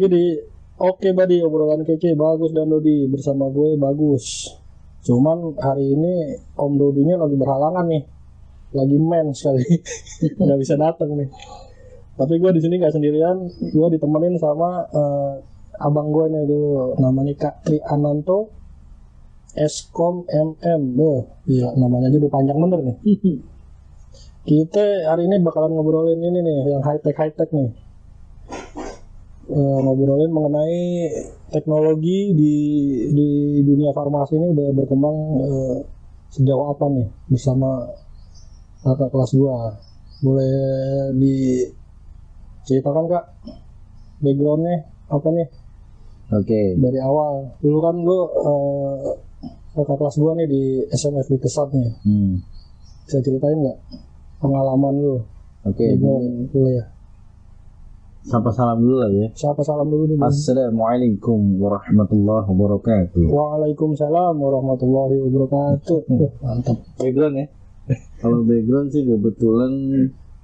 lagi di Oke Badi, obrolan kece bagus dan Dodi bersama gue bagus. Cuman hari ini Om Dodinya lagi berhalangan nih, lagi mens sekali, nggak bisa datang nih. Tapi gue di sini nggak sendirian, gue ditemenin sama abang gue nih dulu, namanya Kak Tri Ananto, Eskom MM. Iya namanya aja udah panjang bener nih. Kita hari ini bakalan ngobrolin ini nih, yang high tech nih. Ngobrolin mengenai teknologi di dunia farmasi ini udah berkembang sejauh apa nih bersama kakak kelas gua. Boleh diceritakan Kak backgroundnya apa nih? Oke. Dari awal dulu kan lu kakak kelas gua nih di SMF di Kesat nih. Bisa ceritain nggak pengalaman lu? Oke. Background kuliah. Sapa salam dulu lah ya. Sapa salam dulu nih. Assalamualaikum warahmatullahi wabarakatuh. Waalaikumsalam warahmatullahi wabarakatuh. Mantap. Background ya. Kalau background sih kebetulan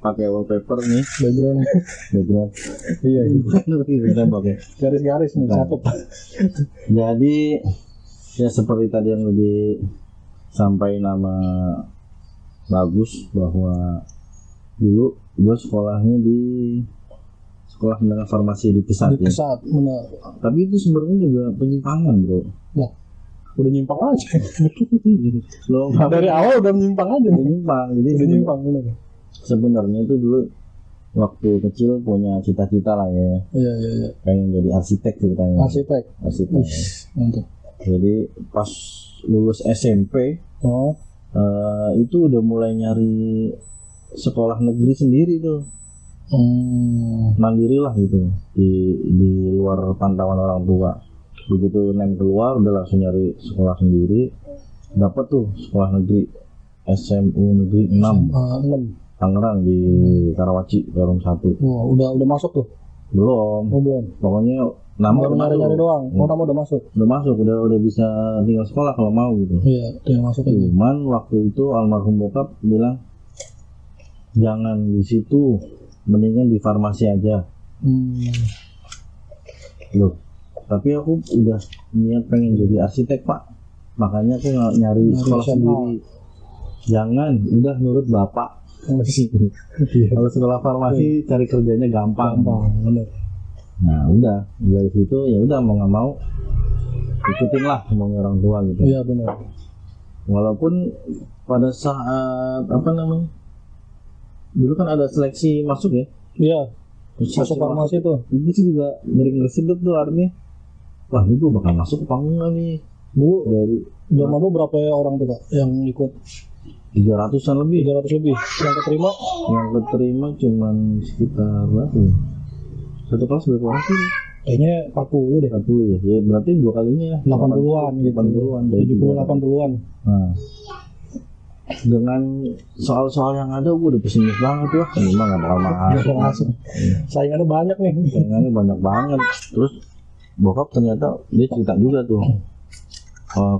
pakai wallpaper nih. Background. Iya. Tembok ya. Garis-garis nih cakep. Jadi ya seperti tadi yang disampaikan nama Bagus bahwa dulu gue sekolahnya di Sekolah Menengah Farmasi di Kesat. Di Kesat, benar. Tapi itu sebenarnya juga penyimpangan, bro. Nah, udah nyimpang aja. Loh, dari awal udah menyimpang aja. Menyimpang. Jadi udah nyimpang benar. Sebenarnya itu dulu waktu kecil punya cita-cita lah ya. Iya. Pengen jadi arsitek ceritanya. Arsitek. Mantap. Jadi pas lulus SMP, itu udah mulai nyari sekolah negeri sendiri tuh. Mandiri lah gitu di luar pantauan orang tua. Begitu keluar udah langsung nyari sekolah sendiri, dapat tuh sekolah negeri SMU negeri 6 Tangerang di Karawaci Perum 1. Wah, udah masuk tuh? Belum. Pokoknya nama baru nyari doang. Nama udah masuk. Udah bisa tinggal sekolah kalau mau gitu. Iya, tinggal masuk aja. Cuman waktu itu almarhum bokap bilang jangan di situ, mendingan di farmasi aja. Loh, tapi aku udah niat pengen jadi arsitek Pak, makanya aku nyari sekolah sendiri. Jangan, udah nurut bapak. Kalau sekolah farmasi cari kerjanya gampang. Bener. Nah udah dari situ ya udah mau nggak mau ikutin lah maunya orang tua gitu. Iya benar. Walaupun pada saat dulu kan ada seleksi masuk ya. Iya. Masuk farmasi tuh. Itu sih juga ngeri-ngeri tuh artinya. Wah ini gue bakal masuk apa enggak nih? Dulu dari zaman lu berapa orang tuh Kak yang ikut? 300-an lebih. 300 lebih. Yang keterima? Yang keterima cuman sekitar berapa ya? Satu kelas berapa orang sih? Kayaknya 40 deh. 40 ya. Ya berarti dua kalinya 80-an gitu. 80-an. 70-80-an. Nah. Dengan soal-soal yang ada gue udah pesimis banget wah ini mah gak bakal masuk. Saingannya banyak nih. Saingannya banyak banget. Terus bokap ternyata dia cerita juga tuh.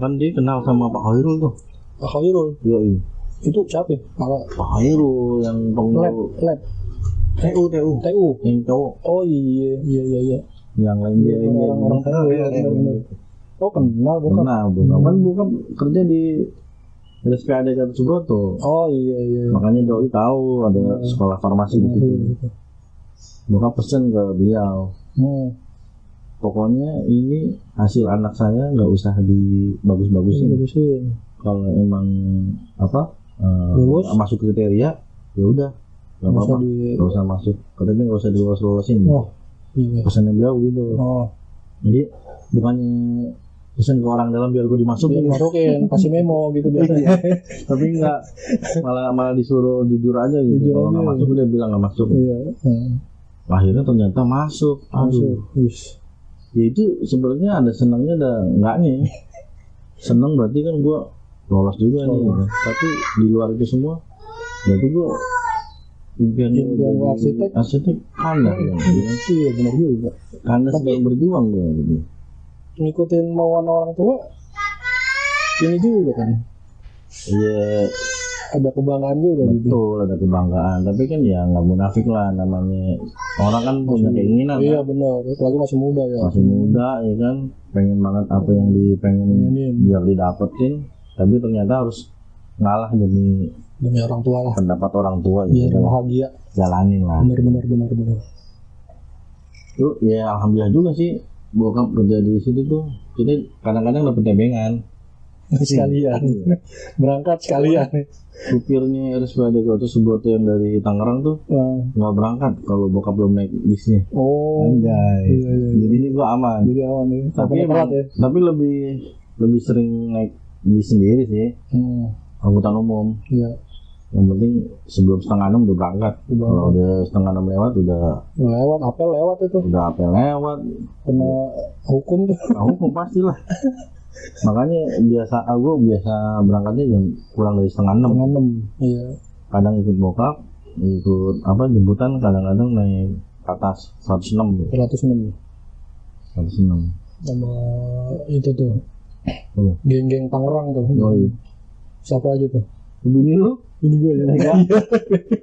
Kan dia kenal sama Pak Khairul tuh. Pak Khairul? Iya. Itu siapa ya? Pak Khairul yang pengurus lab. TU yang cowok. Oh iya. Yang lain dia ini orang TU ya. Oh kenal bokap. Kan bokap kerja di RSPAD Gatot Subroto. Oh iya. Makanya doi tahu ada sekolah farmasi di situ. Bokap pesen ke beliau. Pokoknya ini hasil anak saya nggak usah dibagus-bagusin. Kalau emang lulus masuk kriteria, ya udah nggak apa-apa, nggak usah masuk. Katanya nggak usah dilolosin. Iya. Pesannya beliau gitu. Jadi bukannya pesan ke orang dalam biar gue dimasukin, kasih memo gitu biasanya. Tapi enggak, malah disuruh jujur aja gitu. Kalau nggak masuk dia bilang nggak masuk. Iya. Akhirnya ternyata masuk. Ya itu sebenarnya ada senangnya ada enggaknya. Senang berarti kan gue lolos juga nih. Tapi di luar itu semua, berarti gue impian arsitek kandas. Iya benar juga. Kandas sedang berjuang gue gitu. Ngikutin mauan orang tua ini juga kan. Iya ada kebanggaan juga gitu. Betul, ada kebanggaan. Tapi kan ya nggak munafik lah, namanya orang kan punya keinginan. Iya kan? benar, lagi masih muda ya. Masih muda ya kan, pengen banget apa yang pengen biar didapetin, tapi ternyata harus ngalah demi orang tua lah. pendapat orang tua Biar gitu. bahagia. Jalanin lah. Benar. Tuh ya alhamdulillah juga sih bokap kerja di situ tuh. Jadi kadang-kadang dapet tebengan. Sekalian. Berangkat sekalian. Supirnya RSPAD Kota Suboto yang dari Tangerang tuh nggak berangkat kalau bokap belum naik bisnya. Oh. Anjay. Iya. Jadi ini gua aman. Jadi aman ya. Tapi lebih sering naik bis sendiri sih. Angkutan umum. Iya. Yang penting sebelum 5:30 udah berangkat. Kalau udah 5:30 lewat udah apel lewat itu. Udah apel lewat. Kena hukum tuh. Hukum pastilah. Makanya gue biasa berangkatnya kurang dari 5:30. Iya. Kadang ikut bokap, ikut jemputan, kadang-kadang naik ke atas 106. 106. Sama itu tuh. Geng-geng Tangerang tuh. Oh, iya. Siapa aja tuh? Bini lu? Ini gue ya.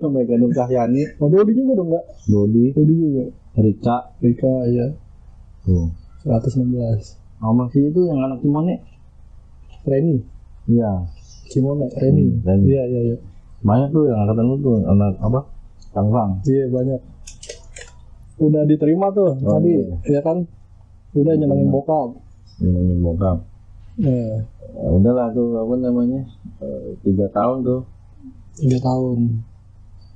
Mega Nur Cahyani. Oh, Dodi juga dong, Kak? Dodi juga. Rika, iya. Tuh. 116. Sama si itu yang anak Simone. Reni. Iya. Simone, Reni. Iya. Banyak tuh yang angkatan lu tuh, anak Tangerang. Iya, banyak. Udah diterima tuh tadi, ya kan? Udah nyenengin bokap. Ya, udahlah tuh 3 tahun tuh. 3 tahun.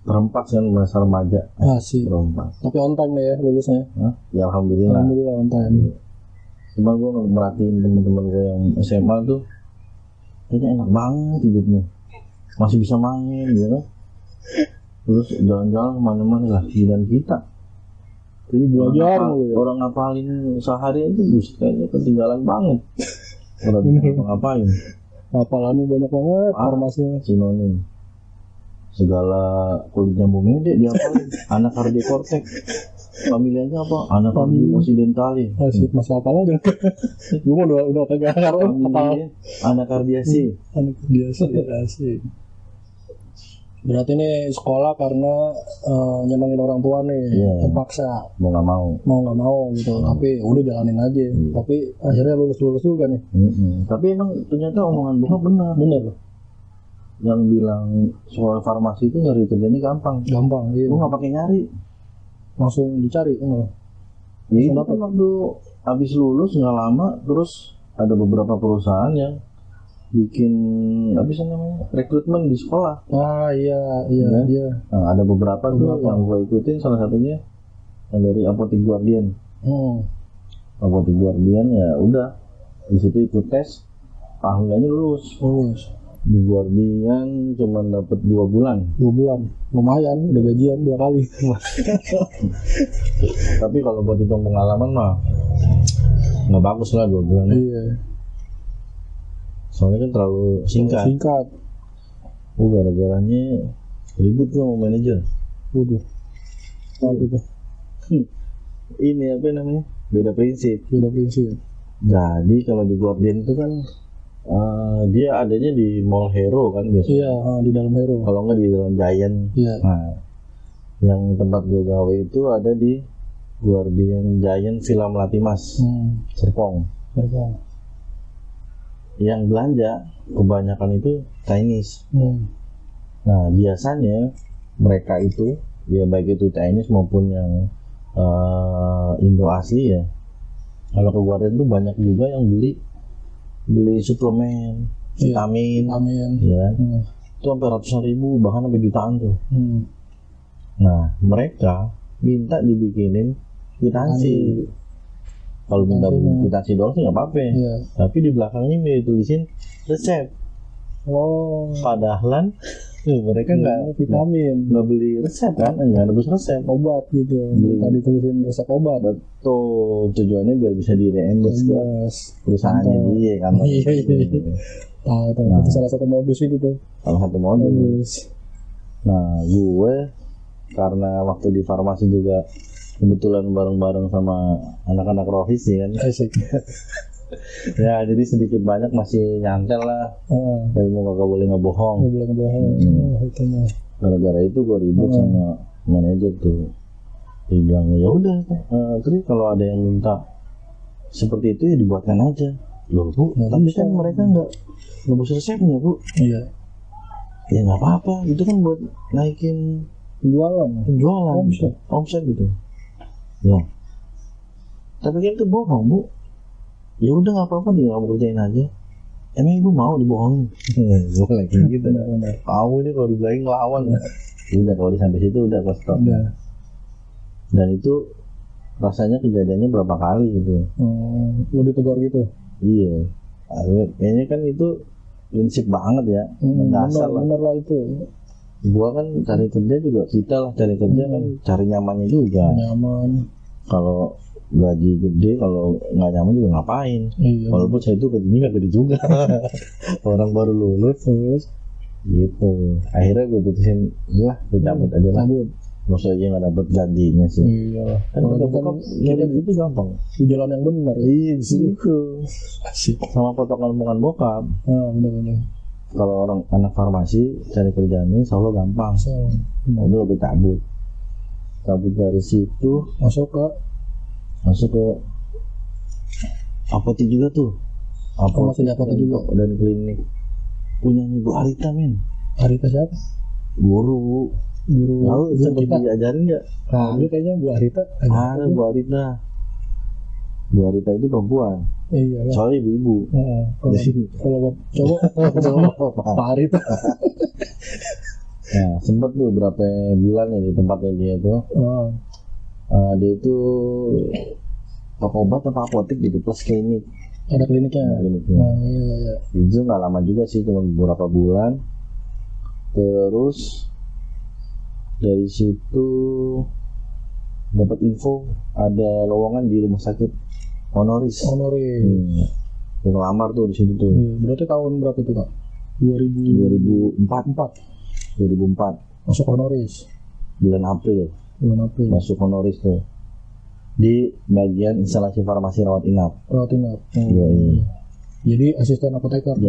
Terempat kan masa remaja. Sih. Terempat. Tapi on time ya lulusnya. Ya alhamdulillah. Alhamdulillah on time. Cuma gue merhatiin teman-teman gue yang SMA tuh, kayaknya enak banget hidupnya. Masih bisa main, ya kan? Terus jalan-jalan kemana-mana lah. Dan kita. Jadi belajar orang ngapalin sehari aja kayaknya ketinggalan banget. Orang ngapain? Hafalannya banyak banget formasinya. Sinonim. Segala kulit nyambung mede dia hafalin. Anak kardiokortek. Familianya apa? Anak kardiocidentale. Masih hafal aja. Gue mau udah kagak hafal. Anak kardiasi. Asik. Berarti ini sekolah karena nyenengin orang tua nih, terpaksa. Mau nggak mau gitu. Tapi udah jalanin aja. Tapi akhirnya lulus juga nih. Tapi emang ternyata omongan bokap benar. Yang bilang soal farmasi itu nyari kerjanya gampang. Iya. Lu nggak pakai nyari, langsung dicari. Ya itu kan waktu habis lulus nggak lama, terus ada beberapa perusahaan yang bikin rekrutmen di sekolah. Iya. Nah, ada beberapa tuh yang gue ikutin, salah satunya yang dari Apotek Guardian. Apotek Guardian ya udah di situ ikut tes, alhamdulillah lulus. Di Guardian cuma dapat 2 bulan. Lumayan, udah gajian 2 kali. Tapi kalau buat hitung pengalaman mah nggak bagus lah 2 bulan. Iya. Soalnya kan terlalu singkat. Gara-garanya ribut sama manajer. Itu. Ini beda prinsip. Jadi kalau di Guardian itu kan dia adanya di Mall Hero kan biasanya. Iya, di dalam Hero. Kalau nggak di dalam Giant. Iya. Nah, yang tempat gue gawe itu ada di Guardian Giant Villa Melatimas, Serpong. Yang belanja kebanyakan itu Chinese. Nah biasanya mereka itu ya baik itu Chinese maupun yang Indo asli ya. Kalau ke Guardian tuh banyak juga yang beli suplemen, vitamin. Ya. Itu sampai ratusan ribu bahkan sampai jutaan tuh. Nah mereka minta dibikinin kwitansi. Kalau minta kwitansi doang sih nggak apa-apa. Iya. Tapi di belakangnya ditulisin resep. Padahal mereka nggak beli resep kan, nggak nebus resep obat gitu. Tadi tulisin resep obat. Betul, tujuannya biar bisa di reimburse ke perusahaannya dia kan. Iya. Tahu. Itu salah satu modus itu tuh. Nah, gue karena waktu di farmasi juga kebetulan bareng-bareng sama anak-anak Rohis ya kan. Ya jadi sedikit banyak masih nyantel lah. Ilmu kagak boleh ngebohong. Nggak boleh ngebohong. Itu mah. Gara-gara itu gue ribut sama manajer tuh. Dia bilang ya udah, terus kalau ada yang minta seperti itu ya dibuatkan aja. Loh bu, tapi bisa. kan mereka nggak ngebus resepnya bu. Iya. Ya nggak apa-apa, itu kan buat naikin Jualan. omset gitu. Ya. Tapi kan itu bohong bu. Ya udah nggak apa-apa, dia nggak mau kerjain aja. Emang ibu mau dibohongin? Gue lagi gitu. Kamu ini kalau dibilangin ngelawan. Udah kalau sampai situ udah stop. Dan itu rasanya kejadiannya berapa kali gitu. Lu ditegur gitu? Iya. Kayaknya kan itu prinsip banget ya. Mendasar lah. Bener lah itu. Gua kan cari kerja juga, kita lah cari kerja kan cari nyamannya juga. Nyaman. Kalau gaji gede, kalau nggak nyaman juga ngapain. Iya. Walaupun saya itu gajinya nggak gede juga. Orang baru lulus. Gitu. Akhirnya gue putusin, gue cabut aja lah. Maksudnya aja nggak dapet gantinya sih. Iya. Kan kalau bokap kita gitu gampang. Di jalan yang benar. Iya itu. Sama potongan omongan bokap. Benar-benar. Kalau orang anak farmasi cari kerjaan ini selalu gampang. Udah gue cabut dari situ masuk ke apotek juga tuh. Apotek juga dan klinik punya Ibu Arita men. Arita siapa? Guru lalu sempat diajarin nggak? Nah ini kayaknya Bu Arita ada Bu Arita itu perempuan. Iya lah. Soalnya ibu-ibu. Kalau coba Pak Arita. Nah sempat tuh berapa bulan ya di tempatnya dia tuh. Dia itu toko obat apa apotek gitu plus klinik. Ada kliniknya. Iya. Itu nggak lama juga sih, cuma beberapa bulan. Terus dari situ dapat info ada lowongan di rumah sakit honoris. Ngelamar tuh di situ tuh. Berarti tahun berapa itu Kak? 2004. Masuk honoris. Bulan April. Masuk honoris tuh. Di bagian instalasi farmasi rawat inap. Jadi asisten apoteker.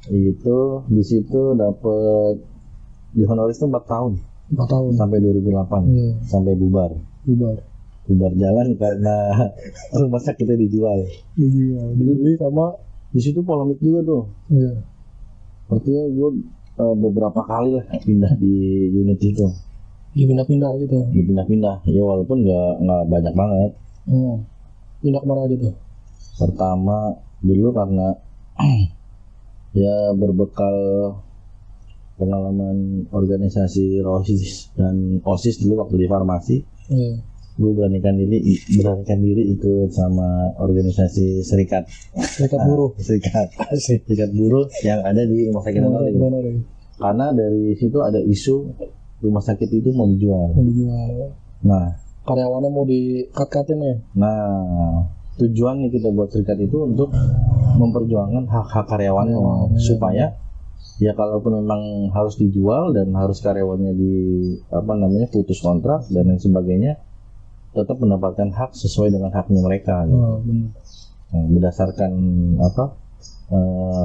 Itu di situ dapat di honoris tuh 4 tahun sampai 2008. Sampai bubar jalan karena rumah sakitnya dijual dibeli sama. Di situ polemik juga tuh. Artinya gue beberapa kali lah pindah di unit itu. Dipindah-pindah gitu. Ya walaupun nggak banyak banget. Pindah kemana aja tuh? Pertama dulu karena ya berbekal pengalaman organisasi ROSIS dan OSIS dulu waktu di farmasi. Gue beranikan diri ikut sama organisasi serikat buruh. Serikat buruh yang ada di rumah sakit honoris. Karena dari situ ada isu rumah sakit itu mau dijual. Nah, karyawannya mau di-cut-cutin ya. Nah, tujuan nih kita buat serikat itu untuk memperjuangkan hak-hak karyawannya supaya ya kalaupun memang harus dijual dan harus karyawannya putus kontrak dan lain sebagainya, tetap mendapatkan hak sesuai dengan haknya mereka. Nah, berdasarkan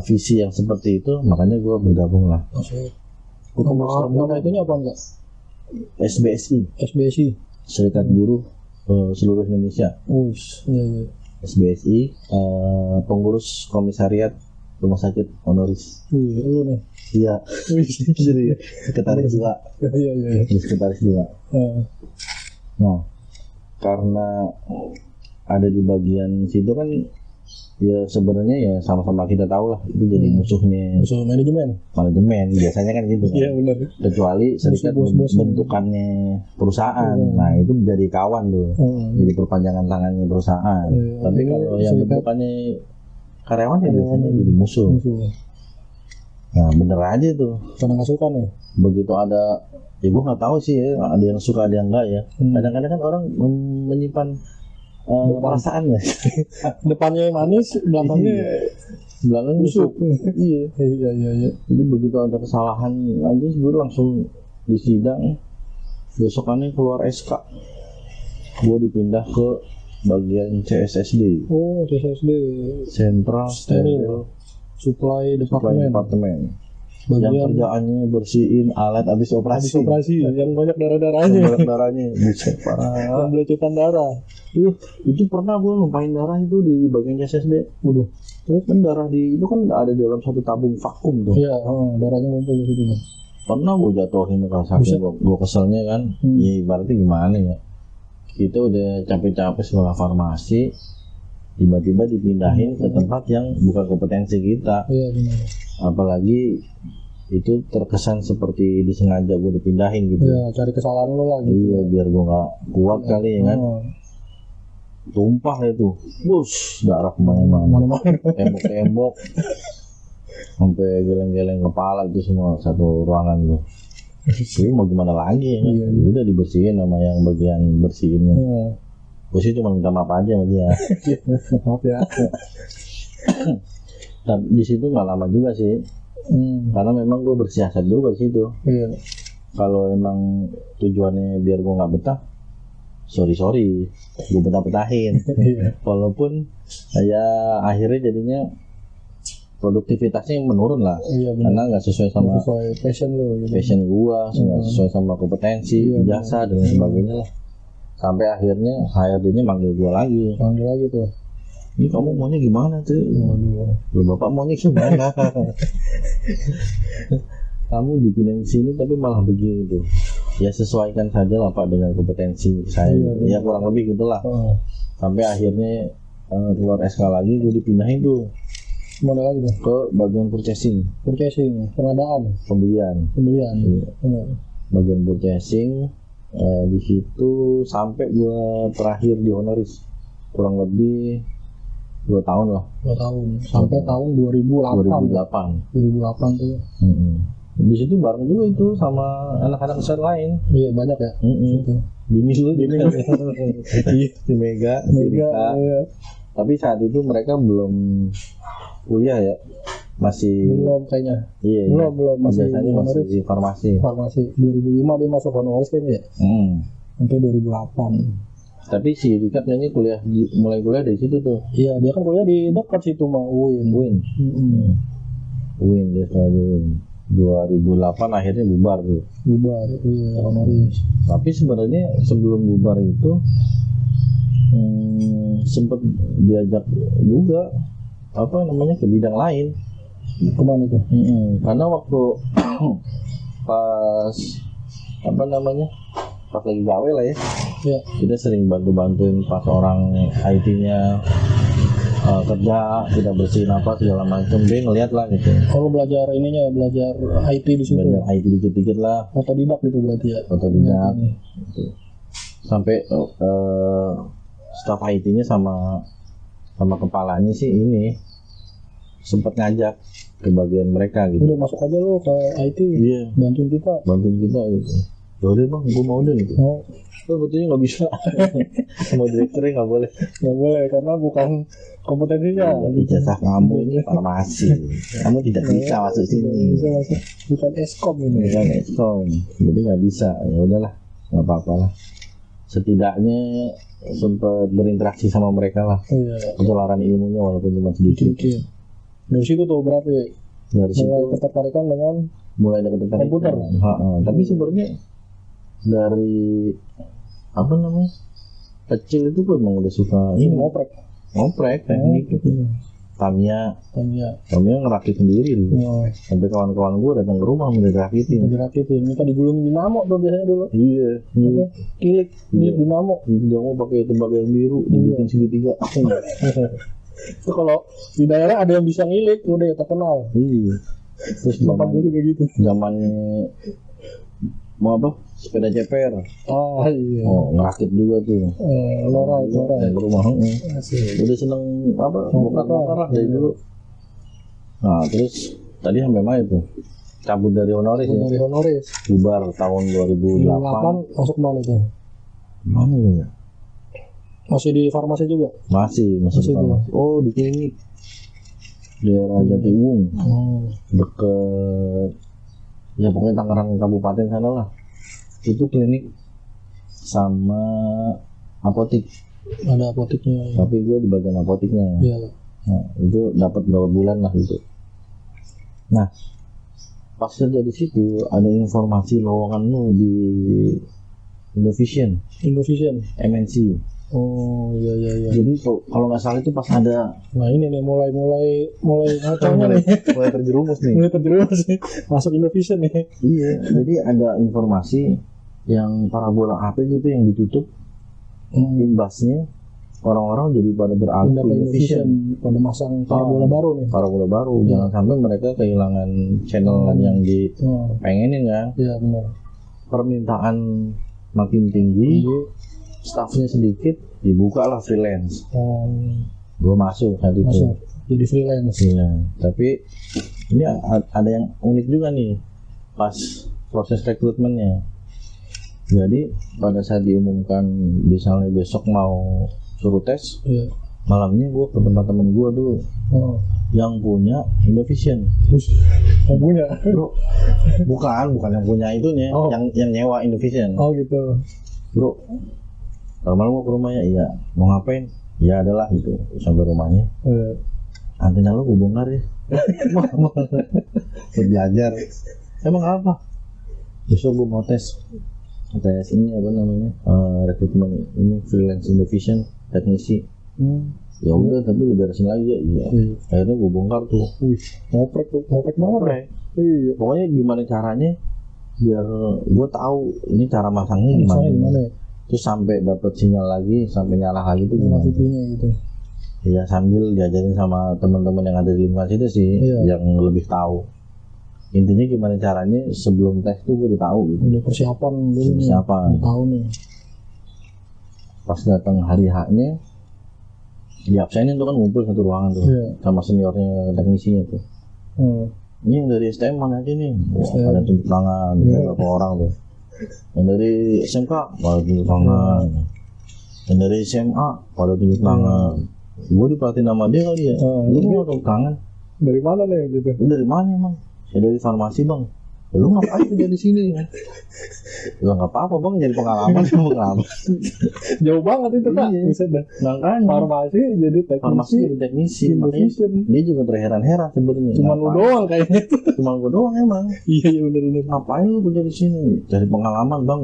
visi yang seperti itu, makanya gue bergabung lah. Nama itunya apa enggak? SBSI. Serikat Buruh seluruh Indonesia. SBSI, pengurus komisariat rumah sakit honoris. Lu nih. Iya. Jadi sekretaris juga. Iya. Sekretaris juga. Nah, karena ada di bagian situ kan ya sebenarnya ya sama-sama kita tahu lah itu jadi musuh manajemen biasanya kan gitu kan. Iya benar. Kecuali serikat bentukannya perusahaan. Nah itu menjadi kawan tuh. Jadi perpanjangan tangannya perusahaan. Tapi kalau yang bentukannya karyawan ya biasanya jadi musuh. Nah bener aja tuh. Karena nggak suka nih. Begitu ada, ya gue nggak tahu sih ya, ada yang suka ada yang enggak ya. Kadang-kadang kan orang menyimpan perasaan ya. Depannya manis, belakangnya busuk. Iya. Jadi begitu ada kesalahan aja gue langsung disidang. Besokannya keluar SK. Gue dipindah ke bagian CSSD, Oh, CSSD. Central Steril. Steril Supply Supply Department. Department. Yang Bagian kerjaannya bersihin alat habis habis operasi. operasi yang banyak darah-darahnya. Banyak darahnya, buset Yang parah. belecutan darah. Itu pernah gue numpain darah itu di bagian CSSD. Waduh. Terus kan darah itu kan ada dalam satu tabung vakum tuh. Iya, darahnya ngumpul di situ. Pernah gue jatuhin ke saking gue keselnya kan. Ya berarti gimana ya? Kita udah capek-capek sekolah farmasi, tiba-tiba dipindahin ke tempat yang bukan kompetensi kita. Iya, benar. Apalagi itu terkesan seperti disengaja gue dipindahin gitu. Iya, cari kesalahan lo lah gitu. Iya, biar gue nggak kuat kali ya kan. Tumpah lah itu, bus darah kemana-mana, tembok-tembok, sampai geleng-geleng kepala itu semua satu ruangan tuh. Jadi mau gimana lagi ya kan? Iya. Udah dibersihin sama yang bagian bersihinnya. Gue sih cuma minta maaf aja sama dia. Maaf ya. Dan di situ nggak lama juga sih, karena memang gue bersiasat juga di situ. Iya. Kalau emang tujuannya biar gue nggak betah, sorry gue betah-betahin. Walaupun ya akhirnya jadinya produktivitasnya menurun lah. Iya, karena nggak sesuai sama passion lo gitu. passion gua, nggak sesuai sama kompetensi, jasa dan sebagainya lah. Sampai akhirnya HRD-nya manggil gua lagi. Panggil lagi tuh. Ini kamu maunya gimana tuh? Loh, bapak maunya gimana? Kamu dipindahin sini tapi malah begitu. Ya sesuaikan saja lah Pak dengan kompetensi saya. Ya kurang lebih gitulah. Sampai akhirnya keluar SK lagi, gue dipindahin tuh. Mana lagi tuh? Ke bagian purchasing, pengadaan, pembelian. Iya. Bagian purchasing, di situ sampai gue terakhir di honoris kurang lebih 2 tahun lah. 2 tahun sampai tahun 2008 tuh. Di situ bareng juga itu sama anak-anak besar lain. Iya, banyak ya. Bini lu juga. Si Mega, si Rika. Iya. Tapi saat itu mereka belum kuliah ya, masih belum kayaknya. Iya, belum masih masih di farmasi. 2005 dia masuk honoris kayaknya ya. Sampai 2008. Tapi si Rika kayaknya mulai kuliah dari situ tuh. Iya, dia kan kuliah di dekat situ mah, UIN. UIN dia sekolah di UIN. 2008 akhirnya bubar tuh. Iya, honoris. Tapi sebenarnya sebelum bubar itu sempat diajak juga ke bidang lain. Kemana tuh? Karena waktu pas pas lagi gawe lah ya. Iya. Kita sering bantuin pas orang IT-nya kerja, kita bersihin apa segala macam. Dia ngeliat lah gitu. Kalau belajar IT di situ. Belajar IT dikit-dikit lah. Otodidak gitu berarti ya. Otodidak. Gitu. Sampai staf IT-nya sama kepalanya sih ini sempat ngajak ke bagian mereka gitu. Udah masuk aja lo ke IT. Iya. Bantuin kita gitu. Ya udah bang, gue mau deh gitu. Betulnya nggak bisa. Sama direkturnya nggak boleh. Nggak boleh karena bukan kompetensinya. Ijazah kamu ini farmasi. Kamu tidak bisa masuk sini. Bisa masuk. Bukan eskom ini. Bukan eskom. Jadi nggak bisa. Ya udahlah, nggak apa-apa lah. Setidaknya sempat berinteraksi sama mereka lah. Iya. Ketularan ilmunya walaupun cuma sedikit. Dari situ tuh berarti. Dari situ ketertarikan dengan mulai ada ketertarikan komputer. Tapi sebenarnya dari kecil itu gue emang udah suka ngoprek teknik gitu. Tamiya ngerakit sendiri dulu. Sampai kawan-kawan gue datang ke rumah minta dirakitin. Minta digulungin dinamo tuh biasanya dulu. Iya. Kilik dinamo. Dia mau pakai tembaga yang biru, dibikin segitiga. Itu kalau di daerah ada yang bisa ngilik, udah terkenal. Iya. Terus zamannya mau sepeda ceper. Iya. Ngerakit juga tuh. Lora. Yang rumah. Udah seneng bongkar-bongkar dari dulu. Nah, terus tadi sampai mana itu? Cabut dari honoris ya. Dari honoris. Bubar tahun 2008. Masuk mana itu? Mana ya? Masih di farmasi juga? Masih di farmasi. Oh, di klinik. Daerah Jatiwung. Deket ya pokoknya Tangerang Kabupaten sana lah. Itu klinik sama apotik. Ada apoteknya. Tapi gue di bagian apoteknya. Iya. Nah, itu dapat berapa bulan lah gitu. Nah, pas kerja di situ ada informasi lowongan lu di Indovision MNC. Oh iya. Jadi kalau nggak salah itu pas ada, Nah ini nih mulai ngocongnya nih. mulai terjerumus nih. Mulai terjerumus nih. Masuk Indovision nih. Iya, jadi ada informasi yang parabola HP gitu yang ditutup, imbasnya orang-orang jadi pada beralih Pindah ke ke Indovision. Indovision pada masang parabola baru nih. Parabola baru, jangan sampai mereka kehilangan channel yang dipengenin kan. Iya benar. Permintaan makin tinggi, staffnya sedikit, dibukalah freelance. Gue masuk saat itu. Masuk jadi freelance. Iya, tapi ini ada yang unik juga nih pas proses rekrutmennya. Jadi pada saat diumumkan misalnya besok mau suruh tes, malamnya gue ke tempat temen gue dulu yang punya Indovision. Yang punya? Bro, bukan yang punya itunya, yang nyewa Indovision. Oh gitu. Bro, malam mau ke rumahnya, iya. Mau ngapain? Ya adalah gitu. Sampai rumahnya. Antena lu gue bongkar ya. Belajar. Emang apa? Besok gue mau tes ini apa namanya? Rekrutmen ini freelance Indovision teknisi. Ya udah, tapi lu beresin lagi ya. Iya. Akhirnya gue bongkar tuh. Ngoprek banget. Iya. Pokoknya gimana caranya biar gue tahu ini cara masangnya gimana. Terus sampai dapat sinyal lagi, sampai nyala lagi tuh gimana? TV-nya gitu. Ya sambil diajarin sama teman-teman yang ada di lingkungan situ sih, yang lebih tahu. Intinya gimana caranya sebelum tes tuh gue udah tahu gitu. Udah persiapan dulu. Persiapan. Tahu nih. Pas datang hari H-nya, di absenin tuh kan ngumpul satu ruangan tuh, sama seniornya teknisinya tuh. Ini yang dari STM mana aja nih? Ada tunjuk tangan, beberapa orang tuh. Yang dari SMK pada tunjuk tangan, yang dari SMA pada tunjuk tangan. Gue diperhatiin sama dia kali ya. Lu mau tunjuk tangan? Dari mana nih gitu? Lu dari mana emang? Ya dari farmasi bang. Lu ngapain kerja di sini? Lu nggak apa-apa bang, jadi pengalaman. Jauh banget itu kak. Bisa dah. Makanya farmasi jadi teknisi. Dia juga terheran-heran sebenarnya. Cuma lu doang kayaknya. Cuma gue doang emang. Iya benar. Ngapain lu kerja di sini? Cari pengalaman bang.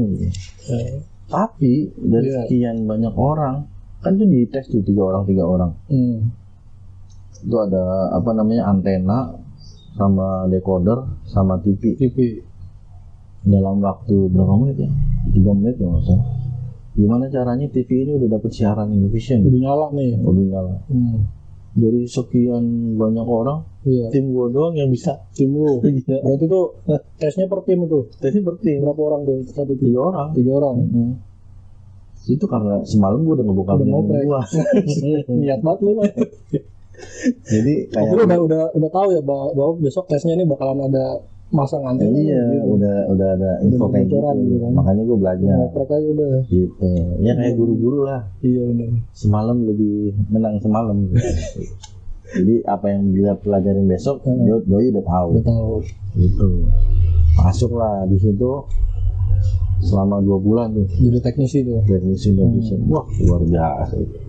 Tapi dari sekian banyak orang, kan tuh dites tuh tiga orang. Itu ada apa namanya antena, sama decoder, sama TV. Dalam waktu berapa menit ya? 3 menit ya maksudnya. Gimana caranya TV ini udah dapet siaran Indovision? Udah nyala nih. Dari sekian banyak orang, tim gua doang yang bisa. Tim lu? Berarti tuh tesnya per tim itu? Tesnya per tim. Berapa orang tuh? 3 orang. Itu karena semalam gua udah ngebuka gua. Niat banget lu mah. Jadi kayak udah tahu ya bahwa besok tesnya ini bakalan ada masang antena. Iya, gitu. udah ada info kayak gitu. Kan. Makanya gue belajar. Ngoprek aja udah. Gitu. Ya kayak guru-guru lah. Iya benar. Semalam lebih menang semalam. Jadi apa yang dia pelajarin besok, doi udah tahu. Gitu. Masuklah di situ selama 2 bulan tuh. Jadi teknisi tuh. Teknisi Indovision. Wah, luar biasa.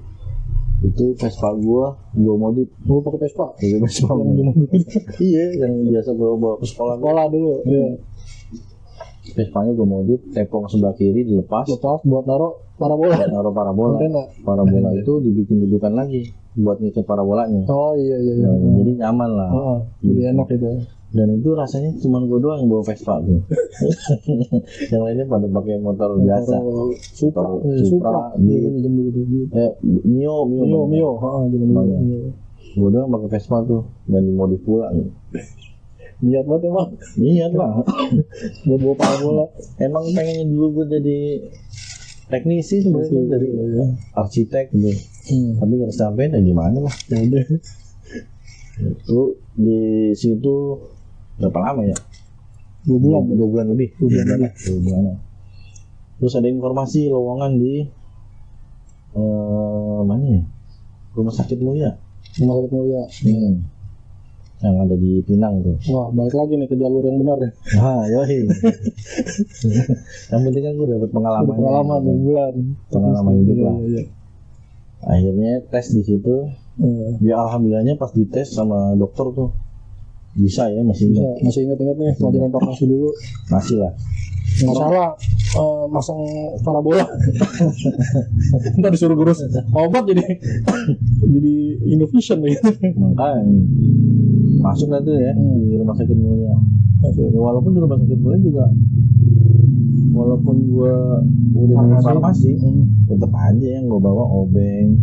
Itu Vespa gua modif. Gua pakai Vespa. Iya, yang biasa bawa ke sekolah dulu. Iya. Vespanya gua modif, tepung sebelah kiri dilepas buat naruh parabola. Parabola itu dibikin dudukan lagi buat ngikat parabolanya. Oh iya. Jadi nyaman lah. Jadi enak itu. Dan itu rasanya cuma gue doang yang bawa Vespa tuh. Yang lainnya pada pakai motor biasa. Supra. Mio. Gue doang pakai Vespa tuh dan dimodif pula. Niat banget emang. Niat lah. Buat bawa parabola. Emang pengennya dulu gue jadi teknisi sebenarnya dari arsitek gitu. Tapi nggak sampai, gimana lah. Itu di situ berapa lama ya? 2 bulan. 2 bulan lebih. 2 bulan. Terus ada informasi lowongan di mana ya? Rumah Sakit Mulia. Yang ada di Pinang tuh. Wah, balik lagi nih ke jalur yang benar ya. Yoi. Yang penting kan gue dapat pengalaman 2 bulan. Pengalaman hidup lah. Iya. Akhirnya tes di situ. Ya alhamdulillahnya pas dites sama dokter tuh bisa ya, masih Bisa, ingat. masih ingat-ingat nih pelajaran farmasi dulu. Masih lah. Nggak salah masang parabola. Ntar disuruh gurus obat jadi Indovision nih. Makanya masuk lah tuh ya di rumah sakit Mulia. Ya, walaupun di rumah sakit Mulia juga, walaupun gua udah di farmasi, tetap aja yang gua bawa obeng,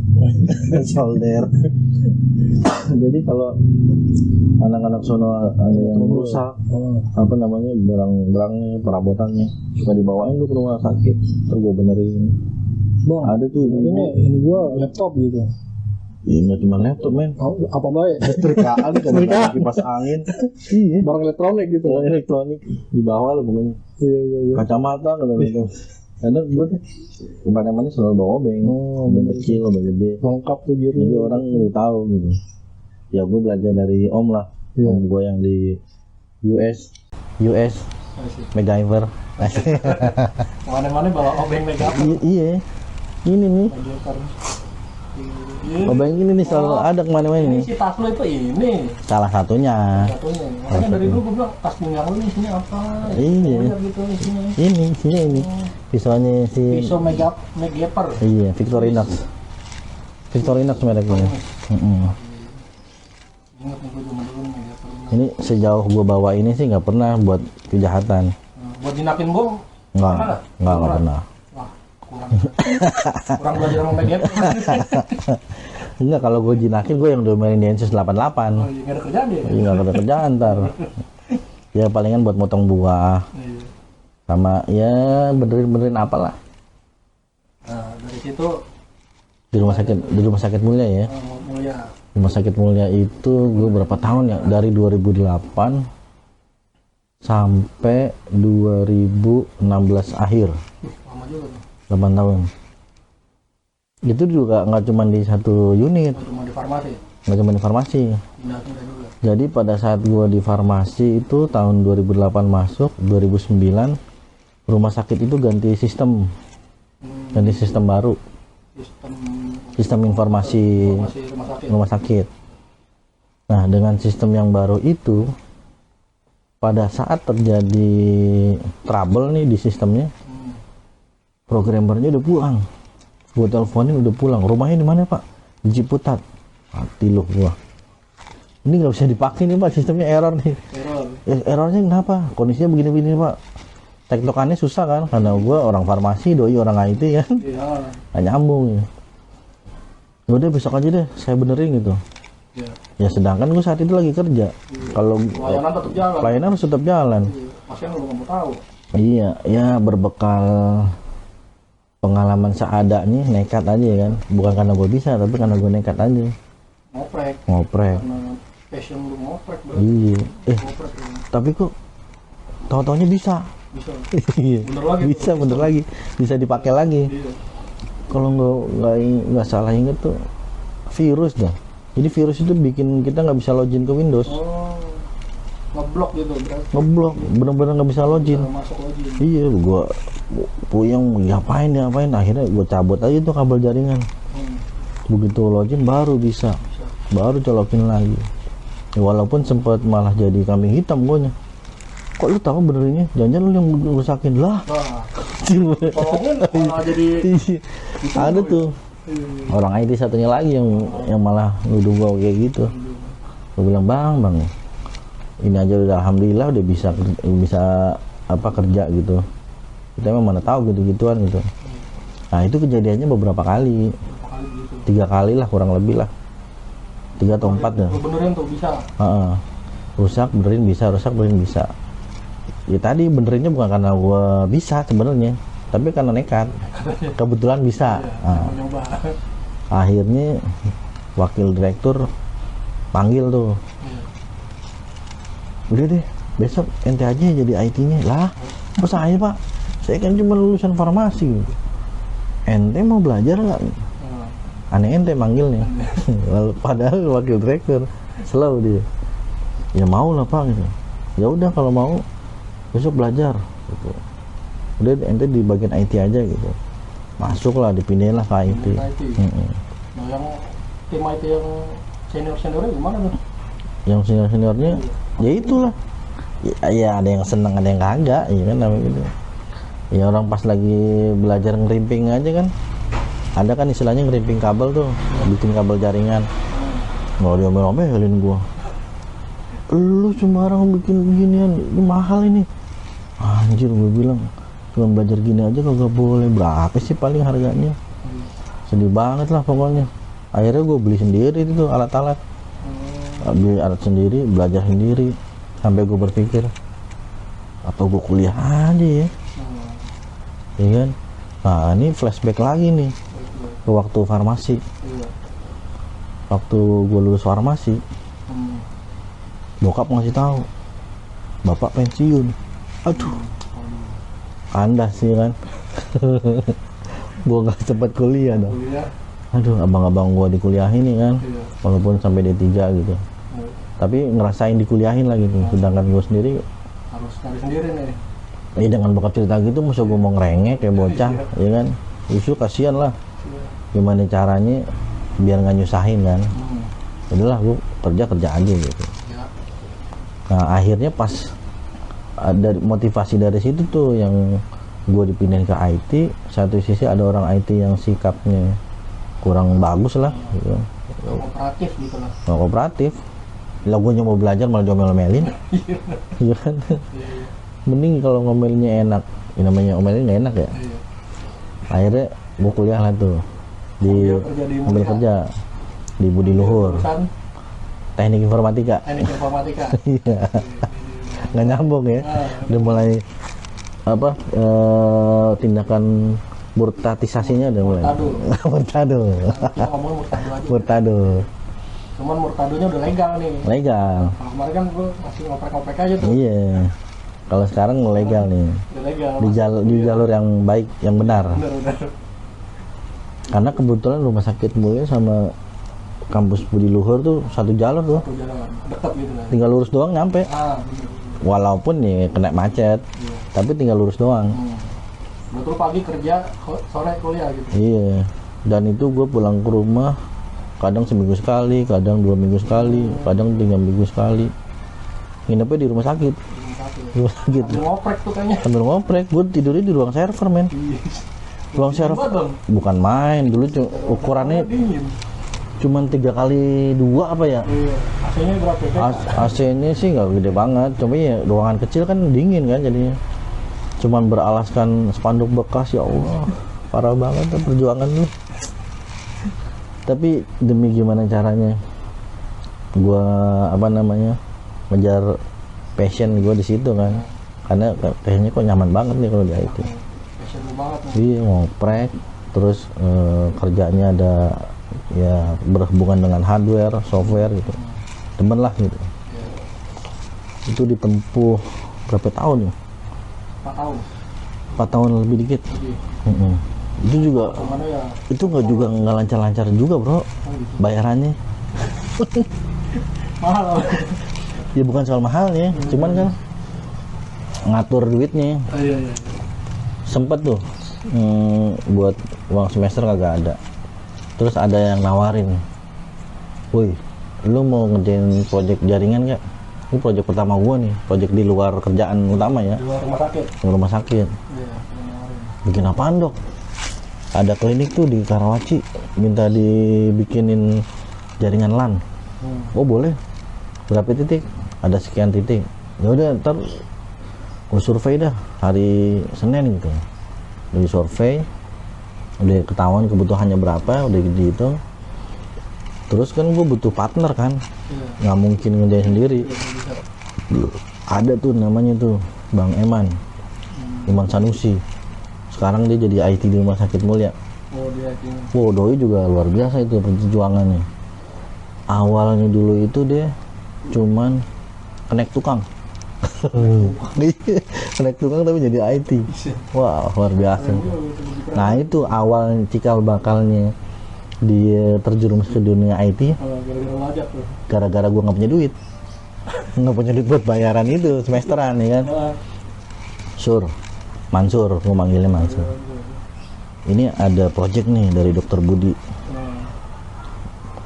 solder. Jadi kalau anak-anak sono ada yang rusak, apa namanya, barang-barangnya, perabotannya, suka dibawain tuh ke rumah sakit, terus gua benerin. Bang, ada tuh ini gua laptop gitu. Iya, nggak cuma laptop men, apa baik? setrikaan kan, kipas angin, iya, barang elektronik gitu. barang elektronik di bawah lah pokoknya. Iya. Kacamata kalau gitu. Karena gue tuh kemana-mana selalu bawa obeng, obeng kecil, obeng gede. Lengkap tuh gitu. Jadi orang udah tahu gitu. Ya gue belajar dari Om lah, Om gue yang di US, MacGyver. Mana-mana bawa obeng MacGyver. Iya, ini nih. Obeng ini nih selalu ada kemana-mana ini. Si tas lo itu ini. Salah satunya. Makanya dari dulu gue bilang tas pinggang lu isinya apa? Iya. Gitu isinya. Isinya ini. Pisaunya si. Pisau MacGyver. Iya, Victorinox mereknya. Ini sejauh gue bawa ini sih nggak pernah buat kejahatan. Buat jinakin bom? Nggak pernah. Wah, kurang belajar sama MacGyver. Enggak, kalau gue jinakin gue yang domain Densus 88. Oh iya, nggak ada kerjaan dia? Iya, nggak ada kerjaan ntar. Ya palingan buat motong buah. Iya. Sama ya benerin apalah. Nah, dari situ Di rumah sakit Mulia ya. Mulia. Rumah sakit Mulia itu gue berapa tahun ya? Dari 2008 sampai 2016 akhir. Lama juga tuh. 8 tahun. Itu juga nggak cuma di satu unit. Cuma di farmasi. Nggak cuma di farmasi. Pindah-pindah juga. Jadi pada saat gue di farmasi itu tahun 2008 masuk, 2009 rumah sakit itu ganti sistem. Ganti sistem baru. Sistem informasi rumah sakit. Nah, dengan sistem yang baru itu, pada saat terjadi trouble nih di sistemnya, programmernya udah pulang. Gue teleponin udah pulang. Rumahnya di mana Pak? Di Ciputat. Mati loh gua. Ini nggak bisa dipakai nih Pak, sistemnya error nih. Errornya kenapa? Kondisinya begini-begini Pak. Tektokannya susah kan, karena gua orang farmasi, doi orang IT kan. Iya. Nggak nyambung ya. Udah besok aja deh, saya benerin gitu. Iya. Ya sedangkan gue saat itu lagi kerja. Kalau Pelayanan tetap jalan. pelayanan harus tetap jalan. Pasien lu nggak mau tahu. Iya, ya berbekal pengalaman seadanya, nekat aja kan. Bukan karena gue bisa, tapi karena gue nekat aja. Ngoprek. Karena passion lu ngoprek berarti. Iya. Ngoprek, ya. Tapi kok tahu-taunya bisa. Bisa. Iya. Bener lagi. Bisa bener lagi. Bisa dipakai lagi. Iya. Kalau nggak salah inget tuh virus dah. Jadi virus itu bikin kita nggak bisa login ke Windows. Oh, ngeblok gitu berarti. Ngeblok, bener-bener nggak bisa login. Masuk login. Iya, gua puyeng ngapain, akhirnya gua cabut aja tuh kabel jaringan. Begitu login baru bisa. Baru colokin lagi. Ya, walaupun sempat malah jadi kambing hitam guanya. Kok lu tahu benerinnya? Jangan-jangan lu yang rusakin lah. Wah. Tolongin malah jadi ada tuh. Orang IT satunya lagi yang malah nuduh gua kayak gitu. Gua bilang, bang, ini aja udah alhamdulillah udah bisa apa kerja gitu. Kita emang mana tahu gitu-gituan gitu. Nah itu kejadiannya beberapa kali, 3 kali lah kurang lebih lah, 3 atau 4 dah. Benerin tuh bisa. Rusak benerin bisa. Ya tadi benerinnya bukan karena gua bisa sebenarnya, tapi karena nekat. Kebetulan bisa. Akhirnya wakil direktur panggil tuh. Udah deh, besok ente aja jadi IT-nya. Lah, kok saya Pak? Saya kan cuma lulusan farmasi. Ente mau belajar nggak? Aneh ente manggilnya. Padahal wakil direktur slow dia. Ya mau lah Pak gitu. Ya udah kalau mau besok belajar gitu. Udah ente di bagian IT aja gitu. Masuklah, dipindahin lah ke IT. yang tim IT yang seniornya gimana tuh? Yang seniornya ya itulah ya ada yang seneng ada yang kagak ya kan namanya gitu. Ya orang pas lagi belajar ngerimping aja kan, ada kan istilahnya ngerimping kabel tuh, bikin kabel jaringan. Nggak diomel-omelin gua, lu sembarang bikin beginian, ini mahal ini. Anjir, gue bilang cuma belajar gini aja kagak boleh. Berapa sih paling harganya? Sedih banget lah pokoknya. Akhirnya gue beli sendiri itu alat-alat, beli alat sendiri, belajar sendiri, sampai gue berpikir atau gue kuliah aja ya, ya kan? Nah ini flashback lagi nih ke waktu farmasi. Waktu gue lulus farmasi, bokap ngasih tahu bapak pensiun. Aduh, kandas sih kan. Gue nggak sempat kuliah dong. Aduh, abang-abang gue dikuliahin nih kan, walaupun sampai D3 gitu. Tapi ngerasain dikuliahin lah gitu. Sedangkan gue sendiri harus cari sendiri nih. Ya dengan bokap cerita gitu, masa gue mau ngerengek kayak bocah, ya kan? Justru kasihan lah. Gimana caranya biar nggak nyusahin kan? Udahlah, gue kerja aja gitu. Nah akhirnya pas ada motivasi dari situ tuh yang gue dipindahin ke IT. Satu sisi ada orang IT yang sikapnya kurang bagus lah gitu. Kooperatif gitu lah. Nggak kooperatif lah, gue mau belajar malah diomel-omelin. Iya kan. Mending kalau ngomelnya enak, ya namanya omelin nggak enak ya. Akhirnya gue kuliah lah tuh ambil kerja di Budi Luhur, teknik informatika. Iya, nggak nyambung ya. Udah mulai apa tindakan murtadisasinya udah mulai. Murtado. Murtado. Cuman murtadonya udah legal nih. Legal. Nah, kemarin kan gue masih ngoprek-ngoprek aja tuh. Iya. Kalau sekarang legal nih. Legal. Di jalur yang baik, yang benar. Benar. Karena kebetulan rumah sakit Mulia sama kampus Budi Luhur tuh satu jalur tuh. Satu jalan, dekat gitu lah. Tinggal lurus doang nyampe. Walaupun nih kena macet, tapi tinggal lurus doang. Betul, pagi kerja, sore kuliah gitu. Iya. Dan itu gue pulang ke rumah kadang seminggu sekali, kadang 2 minggu sekali, kadang 3 minggu sekali. Nginepnya di rumah sakit. Rumah sakit. Sambil ngoprek tuh kayaknya. Sambil ngoprek, gue tidurnya di ruang server men. Ruang server bukan main dulu, ukurannya cuman 3x2 apa ya. AC-nya berapa ya? AC-nya sih nggak gede banget, cuma ya ruangan kecil kan dingin kan jadinya. Cuman beralaskan spanduk bekas, ya Allah, parah banget tuh perjuangan lu. Tapi demi gimana caranya gua ngejar passion gua di situ kan, karena kayaknya kok nyaman banget nih kalau di IT. Passion banget nih. Iya, ngoprek terus kerjanya ada ya berhubungan dengan hardware, software gitu. Demen lah gitu. Itu ditempuh berapa tahun ya? 4 tahun. 4 tahun lebih dikit. Itu juga Ya? itu nggak lancar-lancar juga bro, bayarannya. Mahal. Ya bukan soal mahalnya, cuman kan ngatur duitnya. Iya. Sempet tuh buat uang semester kagak ada. Terus ada yang nawarin, woi lu mau ngerjain project jaringan gak? Ini project pertama gua nih, project di luar kerjaan utama ya. Di luar rumah sakit. Di rumah sakit. Iya, Bikin apaan dok? Ada klinik tuh di Karawaci, minta dibikinin jaringan LAN. Oh boleh. Berapa titik? Ada sekian titik. Ya udah, ntar gue survei dah hari Senin gitu. Dari survei, udah ketahuan kebutuhannya berapa, udah gitu. Terus kan gue butuh partner kan, nggak mungkin ngerjain sendiri. Ada tuh namanya tuh Bang Eman, Iman Sanusi. Sekarang dia jadi IT di Rumah Sakit Mulia. Oh, dia IT. Wow, doi juga luar biasa itu perjuangannya. Awalnya dulu itu dia cuman connect tukang. Connect tukang tapi jadi IT. Wah, luar biasa. Nah, itu awal cikal bakalnya dia terjerumus ke dunia IT. Gara-gara gue nggak punya duit. Nggak punya duit buat bayaran itu semesteran ya kan. Mansur, gue manggilnya Mansur. Ini ada project nih dari Dokter Budi.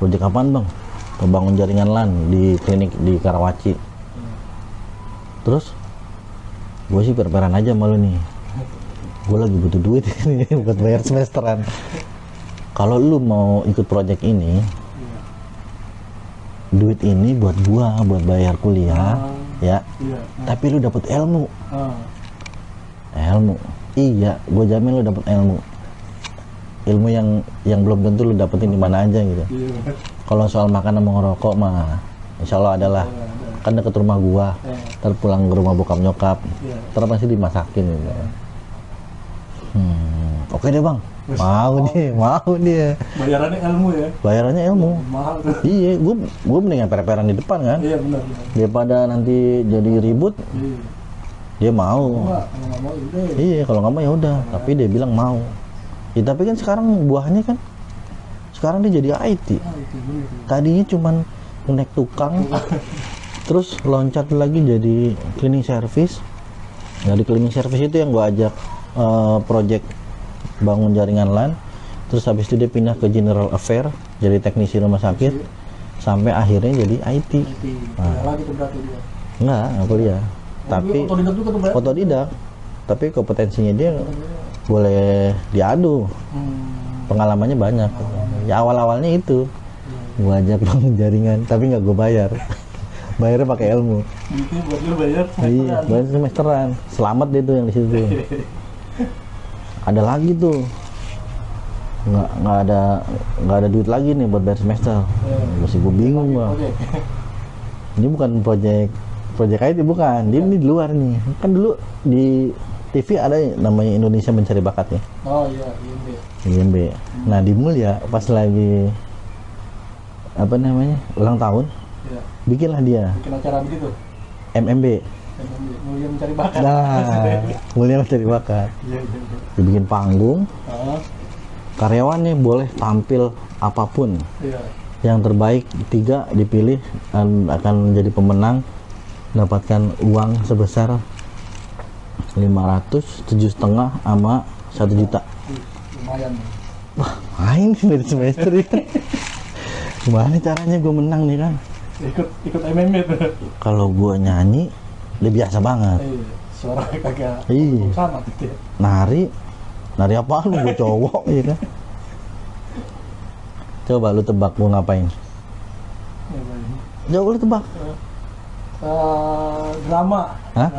Proyek apaan bang? Membangun jaringan LAN di klinik di Karawaci. Terus gue sih per-peran aja malu nih, gue lagi butuh duit ini buat bayar semesteran. Kalau lu mau ikut proyek ini, duit ini buat gua buat bayar kuliah, ya. Tapi lu dapat ilmu. Ilmu. Iya, gue jamin lu dapat ilmu. Ilmu yang belum tentu lu dapetin di mana aja gitu. Kalau soal makan sama ngerokok mah, insya Allah adalah. Kan deket rumah gua. Ntar pulang ke rumah bokap nyokap, ntar pasti dimasakin gitu. Oke deh bang, mau dia. Bayarannya ilmu ya. Bayarannya ilmu. Mahal tuh. Iya, gue mendingan per-peran di depan kan. Iya benar. Daripada nanti jadi ribut. Iya. Dia mau. Kalau nggak mau udah. Iya, kalau nggak mau ya udah. Tapi dia bilang mau. Ya, tapi kan sekarang buahnya kan, sekarang dia jadi IT. Tadinya cuman naik tukang, terus loncat lagi jadi cleaning service. Nah di cleaning service itu yang gue ajak project bangun jaringan LAN, terus habis itu dia pindah ke general affair jadi teknisi rumah sakit, sampai akhirnya jadi IT. Nah, lagi tuh berarti dia. Nggak kuliah, tapi Otodidak juga tuh berarti. otodidak, tapi kompetensinya dia boleh diadu, pengalamannya banyak. Ya awal-awalnya itu gue ajak bangun jaringan, tapi nggak gue bayar. Bayarnya pakai ilmu. Gitu buat lu bayar semesteran. Iya, bayar semesteran. Selamat deh tuh yang di situ. Ada lagi tuh, nggak ada duit lagi nih buat bayar semester. Masih gue bingung bang. Ini bukan proyek IT bukan, dia ini di luar nih. Kan dulu di TV ada namanya Indonesia Mencari Bakat ya. Oh iya, IMB. Nah di Mulia pas lagi apa namanya ulang tahun, bikinlah dia. Bikin acara begitu. MMB. Mulia Mencari Bakat. Nah, Mulia Mencari Bakat. Dibikin panggung. Karyawannya boleh tampil apapun. Yang terbaik 3 dipilih dan akan menjadi pemenang, dapatkan uang sebesar 500, 7,5 sama 1 juta. Lumayan. Wah, main sih dari semester ya. Gimana caranya gue menang nih kan? Ikut MMA tuh. Kalau gue nyanyi udah biasa banget. Suara kagak sama gitu ya. Nari apaan lu, gue cowok ya kan. Coba lu tebak gue ngapain? Coba lu tebak. Drama. Hah?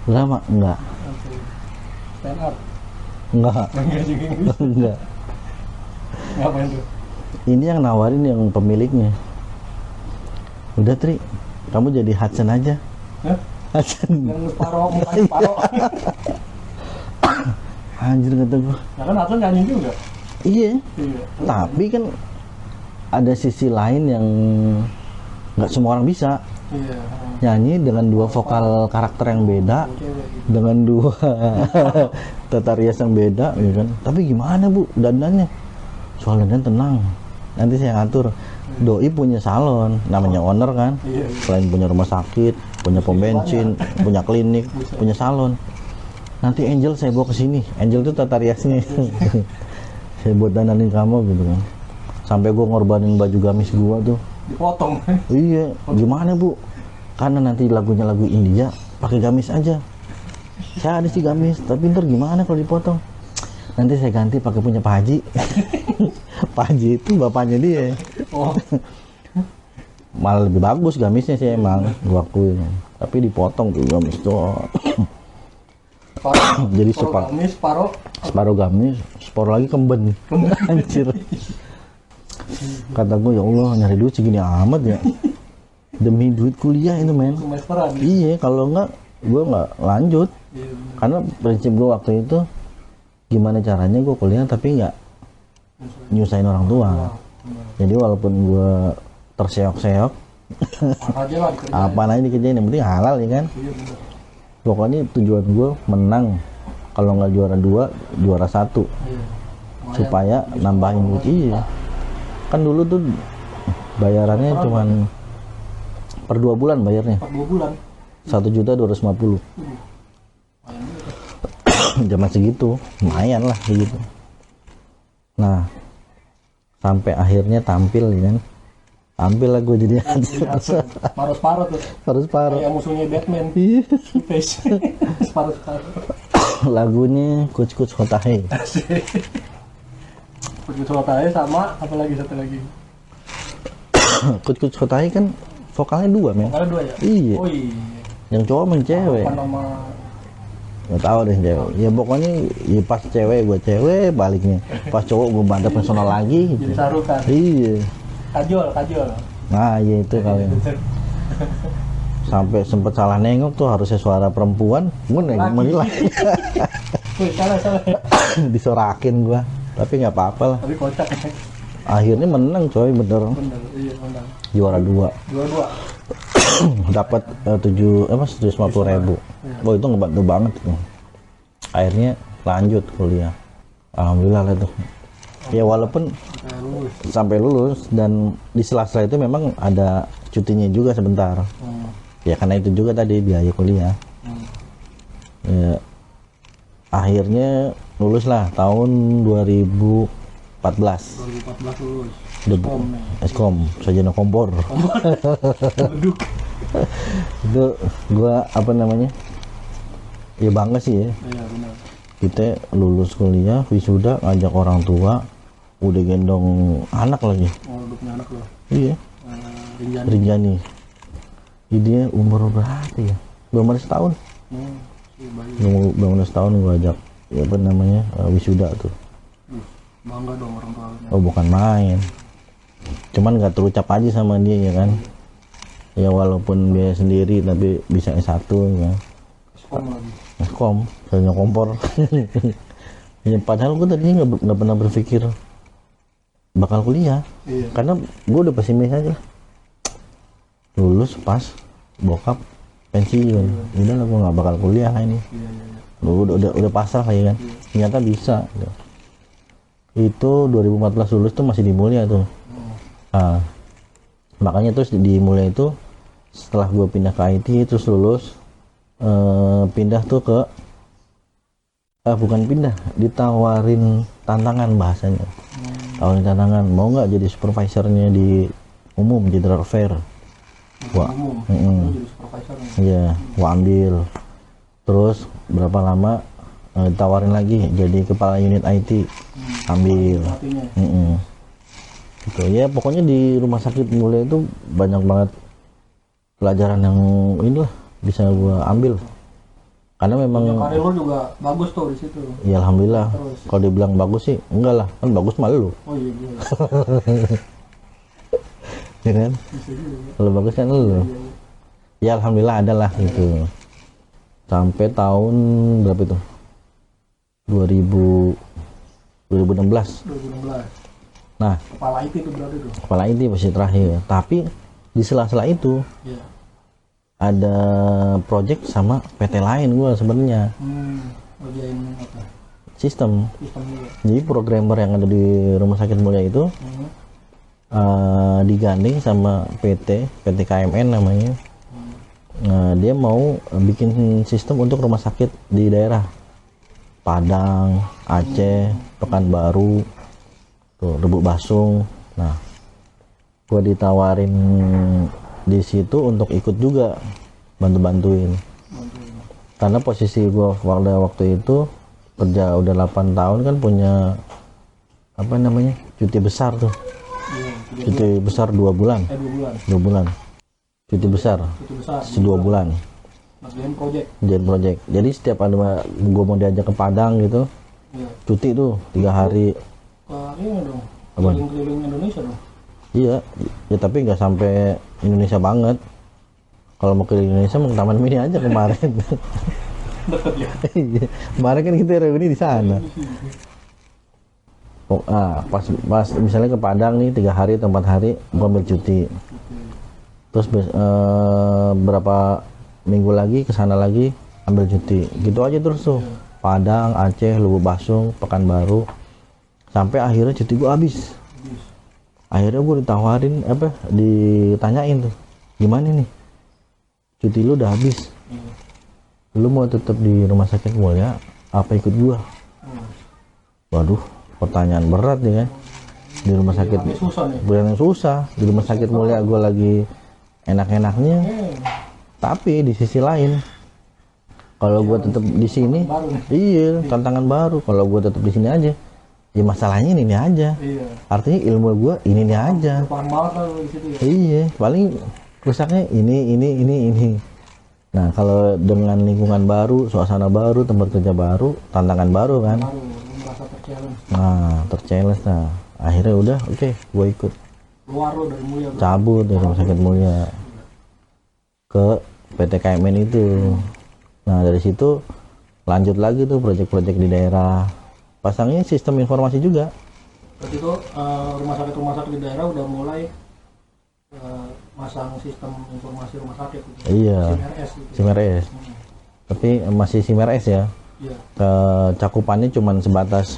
Drama? Enggak. Stand up. Enggak. Enggak. Ngapain tuh? Ini yang nawarin yang pemiliknya. Udah Tri, kamu jadi Hudson aja. Hah? Hudson. Yang separoh, mukanya separoh. Anjir kata gue. Nah kan Hudson nyanyi juga. Iya. Tapi kan ada sisi lain yang nggak semua orang bisa. Iya. Nyanyi dengan 2 vokal karakter yang beda, dengan 2 tata rias yang beda, ya kan. Tapi gimana bu dandannya? Soal dandan tenang, nanti saya ngatur. Doi punya salon, namanya owner kan. Selain punya rumah sakit, punya pom bensin, punya klinik, punya salon. Nanti Angel saya bawa ke sini. Angel itu tata riasnya. Saya buat dandanin kamu gitu kan. Sampai gua ngorbanin baju gamis gua tuh. Dipotong. Iya, gimana bu? Karena nanti lagunya lagu India, pakai gamis aja. Saya ada sih gamis, tapi ntar gimana kalau dipotong? Nanti saya ganti pakai punya Pak Haji. Pak Haji itu bapaknya dia. Oh. Malah lebih bagus gamisnya sih emang, gua akuin. Tapi dipotong tuh gamis tuh. Jadi separuh gamis, separuh lagi kemben. Anjir. Kata gue, ya Allah nyari duit segini amat ya. Demi duit kuliah itu men. Iya, kalau enggak gue nggak lanjut. Karena prinsip gue waktu itu gimana caranya gue kuliah tapi nggak nyusahin orang tua. Jadi walaupun gue terseok-seok, apa aja dikerjain, yang penting halal ya kan. Pokoknya tujuan gue menang, kalau nggak juara 2, juara 1, supaya nambahin duit. Iya, kan dulu tuh bayarannya cuman per 2 bulan bayarnya. 1.250.000. Zaman segitu, lumayan lah segitu. Nah, sampai akhirnya tampil ya kan. Tampil lah gue jadi Separuh-separuh tuh. separuh. Kayak musuhnya Batman. Iya. Face. Separuh-separuh. Lagunya Kuch Kuch Hota Hai. Begitu suaranya sama, apalagi satu lagi. Kuch Kuch Hota Hai kan vokalnya 2 men. Vokalnya 2 ya? Iya. Oh iya. Yang cowok sama yang cewek. Apa nama? Nggak tahu deh cewek. Ya pokoknya ya pas cewek gue cewek baliknya. Pas cowok gue mantap personal lagi. Jadi sarukan. Iya. Kajol. Nah iya itu kali. Sampai sempet salah nengok tuh harusnya suara perempuan. Gue nengok menilai. Wih, salah. Disorakin gua. Tapi nggak apa-apa lah. Tapi kocak ya. Akhirnya menang coy bener. Bener, iya menang. Juara 2. 2-2. Dapat 750.000. Oh itu ngebantu banget tuh. Akhirnya lanjut kuliah. Alhamdulillah lah tuh. Ya walaupun sampai lulus dan di sela-sela itu memang ada cutinya juga sebentar. Ya karena itu juga tadi biaya kuliah. Ya, akhirnya lulus lah tahun 2014. 2014 lulus. Eskom, sarjana kompor. Beduk. Itu gua apa namanya? Ya bangga sih ya. Iya benar. Kita lulus kuliah, wisuda, ngajak orang tua, udah gendong anak lagi. Oh, udah punya anak lo. Iya. Rinjani. Rinjani. Dia umur berapa ya? Belum ada setahun. Iya bayi. Belum ada setahun gua ajak. Ya apa namanya? Wisuda tuh. Bangga dong orang tua. Oh bukan main. Cuman nggak terucap aja sama dia ya kan. Ya walaupun biaya sendiri tapi bisa S1 ya. Sekom lagi. Eskom, sarjana kompor. Ya, padahal gue tadinya nggak pernah berpikir bakal kuliah. Iya. Karena gue udah pesimis aja. Lulus pas bokap pensiun. Udah lah gue nggak bakal kuliah lah ini. Iya. Udah pasrah kayak kan. Ternyata bisa. Gitu. Itu 2014 lulus tuh masih di Mulia tuh. Nah, makanya terus di Mulia itu setelah gue pindah ke IT terus lulus pindah tuh ke bukan pindah, ditawarin tantangan bahasanya. Tawarin tantangan, mau nggak jadi supervisornya di umum General Affair. Wah, jadi supervisornya. iya, gua ambil. Terus berapa lama tawarin lagi jadi kepala unit IT, ambil. Gitu ya, pokoknya di rumah sakit Mulia itu banyak banget pelajaran yang inilah bisa gua ambil. Karena memang karir lu juga bagus tuh di situ. ya alhamdulillah. Kalau dibilang bagus sih enggak lah, kan bagus malu lu. Oh iya. Ya kan? Kalau bagus kan lu. Ya alhamdulillah ada lah gitu. Sampai tahun berapa itu? 2016. Nah, Kepala IT itu berarti tuh. kepala IT pasti terakhir. Tapi di sela-sela itu Iya. ada project sama PT lain gua sebenarnya. Ngerjain apa? Sistem. Sistem juga. Jadi programmer yang ada di Rumah Sakit Mulia itu digandeng sama PT KMN namanya. Dia mau bikin sistem untuk rumah sakit di daerah Padang, Aceh, Pekanbaru, tuh Rebuk Basung. Nah, gua ditawarin di situ untuk ikut juga bantuin. Karena posisi gua waktu itu kerja udah 8 tahun kan punya apa namanya cuti besar tuh. Cuti besar 2 bulan. 2 bulan. Cuti besar. 2 bulan. Ngerjain project. Jadi setiap ada gua mau diajak ke Padang gitu, cuti tuh 3 hari. Ini dong. Apa? Keliling Indonesia dong. Iya, ya tapi nggak sampai Indonesia banget. Kalau mau ke Indonesia mau ke Taman Mini aja kemarin. Deket ya. Iya, kemarin kan kita reuni di sana. Oh, pas misalnya ke Padang nih 3 hari atau 4 hari, gua ambil cuti. Terus berapa minggu lagi ke sana lagi ambil cuti. Gitu aja terus tuh. Padang, Aceh, Lubuk Basung, Pekanbaru. Sampai akhirnya cuti gua habis. Akhirnya gue ditanyain tuh, gimana nih cuti lu udah habis, lu mau tetap di Rumah Sakit Mulia apa ikut gua? Waduh, pertanyaan berat ya kan. di rumah sakit bukan susah di rumah sakit mulia gue lagi enak-enaknya. Tapi di sisi lain kalau gue tetap di sini iya tantangan baru. Kalau gue tetap di sini aja ya masalahnya ini aja. Artinya ilmu gue ini aja. Iya paling rusaknya ini. Nah kalau dengan lingkungan baru, suasana baru, tempat kerja baru, tantangan baru kan. Nah terchallenge. Nah akhirnya udah oke, gue ikut cabut dari rumah sakit mulia ke PT KMN itu. Nah dari situ lanjut lagi tuh proyek-proyek di daerah, pasangnya sistem informasi juga. Berarti itu rumah sakit di daerah udah mulai masang sistem informasi rumah sakit gitu. Iya. SIM RS. Tapi masih SIM RS ya. Iya. Cakupannya cuma sebatas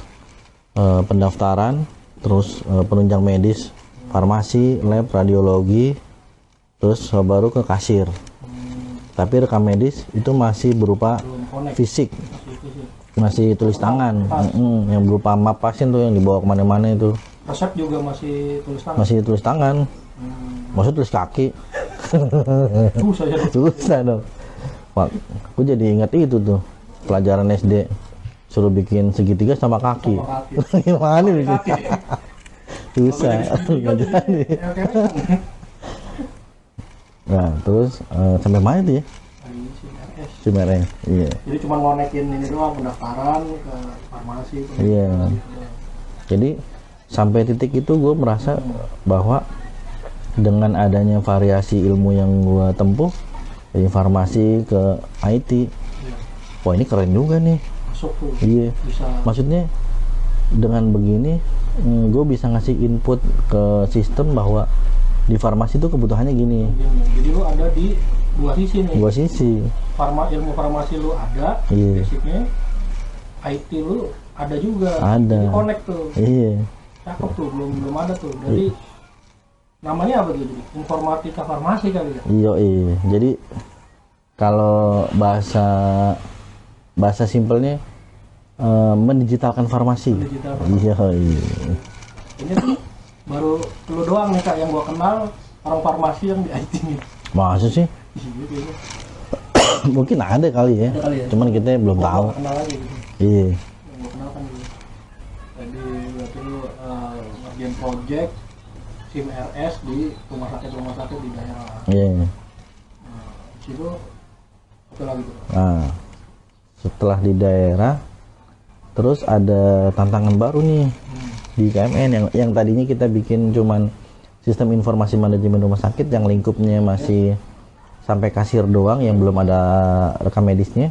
pendaftaran, terus penunjang medis, farmasi, lab, radiologi, terus baru ke kasir. Tapi rekam medis itu masih berupa fisik, masih tulis tangan, yang berupa map pasien tuh yang dibawa kemana-mana itu. Resep juga masih tulis tangan. Masih tulis tangan. Maksud tulis kaki. Susah dong. Wah, aku jadi ingat itu tuh pelajaran SD suruh bikin segitiga sama kaki. Gimana nih? Susah. Nah, terus sampai mana tuh ya? SIM RS. Iya. Jadi cuma ngonekin ini doang, pendaftaran ke farmasi. Iya. Jadi sampai titik itu gue merasa bahwa dengan adanya variasi ilmu yang gue tempuh dari farmasi ke IT, wah ini keren juga nih. Masuk tuh. Iya. Bisa. Maksudnya dengan begini gue bisa ngasih input ke sistem bahwa di farmasi itu kebutuhannya gini. Jadi lu ada di dua sisi nih. Dua sisi. Ilmu farmasi lu ada, iya. Basicnya IT lu ada juga. Ada. Jadi connect tuh. Iya. Cakep tuh, belum ada tuh. Jadi namanya apa gitu? Informatika farmasi kali ya? Iya. Jadi kalau bahasa simpelnya mendigitalkan farmasi. Iya. Ini tuh baru lu doang nih Kak yang gua kenal orang farmasi yang di IT nih. Masa sih? Mungkin ada kali ya. Cuman kita belum tahu. Kenal aja gitu. Iya. Gua kenal kan gitu. Jadi waktu lu ngerjain project SIM RS di rumah sakit di daerah. Iya. Nah, situ apa lagi tuh? Nah, setelah di daerah, terus ada tantangan baru nih di KMN yang tadinya kita bikin cuman sistem informasi manajemen rumah sakit yang lingkupnya masih sampai kasir doang, yang belum ada rekam medisnya.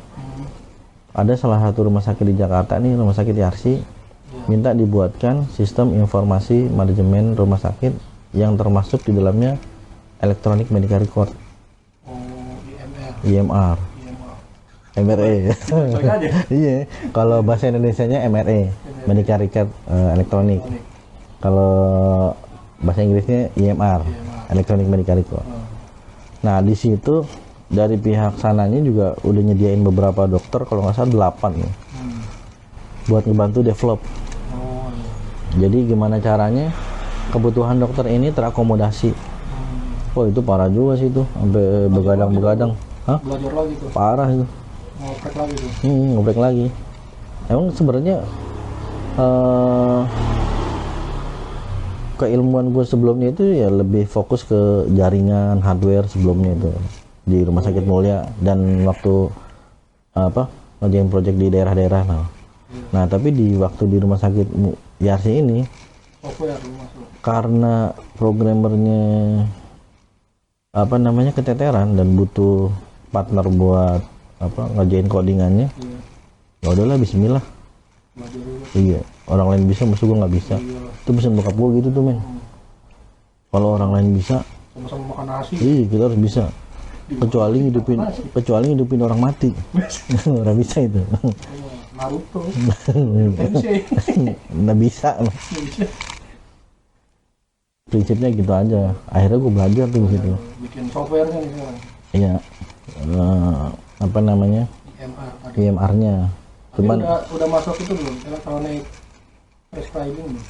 Ada salah satu rumah sakit di Jakarta nih, rumah sakit Yarsi, minta dibuatkan sistem informasi manajemen rumah sakit yang termasuk di dalamnya electronic medical record. IMR. MRE. Iya, kalau bahasa Indonesianya MRE, medical record elektronik. Kalau bahasa Inggrisnya IMR, electronic medical record. Nah, di situ dari pihak sananya juga udah nyediain beberapa dokter, kalau nggak salah 8 nih, buat ngebantu develop. Jadi gimana caranya kebutuhan dokter ini terakomodasi. Oh itu parah juga sih itu, sampai begadang-begadang. Hah? Belajar lagi tuh. Parah itu. Ngoprek lagi tuh. Ngoprek lagi. Emang sebenarnya keilmuan gue sebelumnya itu ya lebih fokus ke jaringan hardware sebelumnya itu di rumah sakit mulia, dan waktu ngerjain project di daerah-daerah. Nah tapi di waktu di rumah sakit Yarsi ini karena programmernya keteteran dan butuh partner buat ngerjain codingannya, ya udahlah bismillah. Iya, orang lain bisa, maksud gue nggak bisa. Itu pesan bokap gue gitu tuh men. Kalau orang lain bisa, sama-sama makan nasi. Iya, kita harus bisa. Kecuali hidupin orang mati. Orang bisa itu. Naruto. Nggak bisa. Prinsipnya gitu aja. Akhirnya gue belajar tuh di situ. Bikin softwarenya nih sekarang. Iya. IMR-nya. Cuman udah masuk itu belum? Electronic prescribing belum?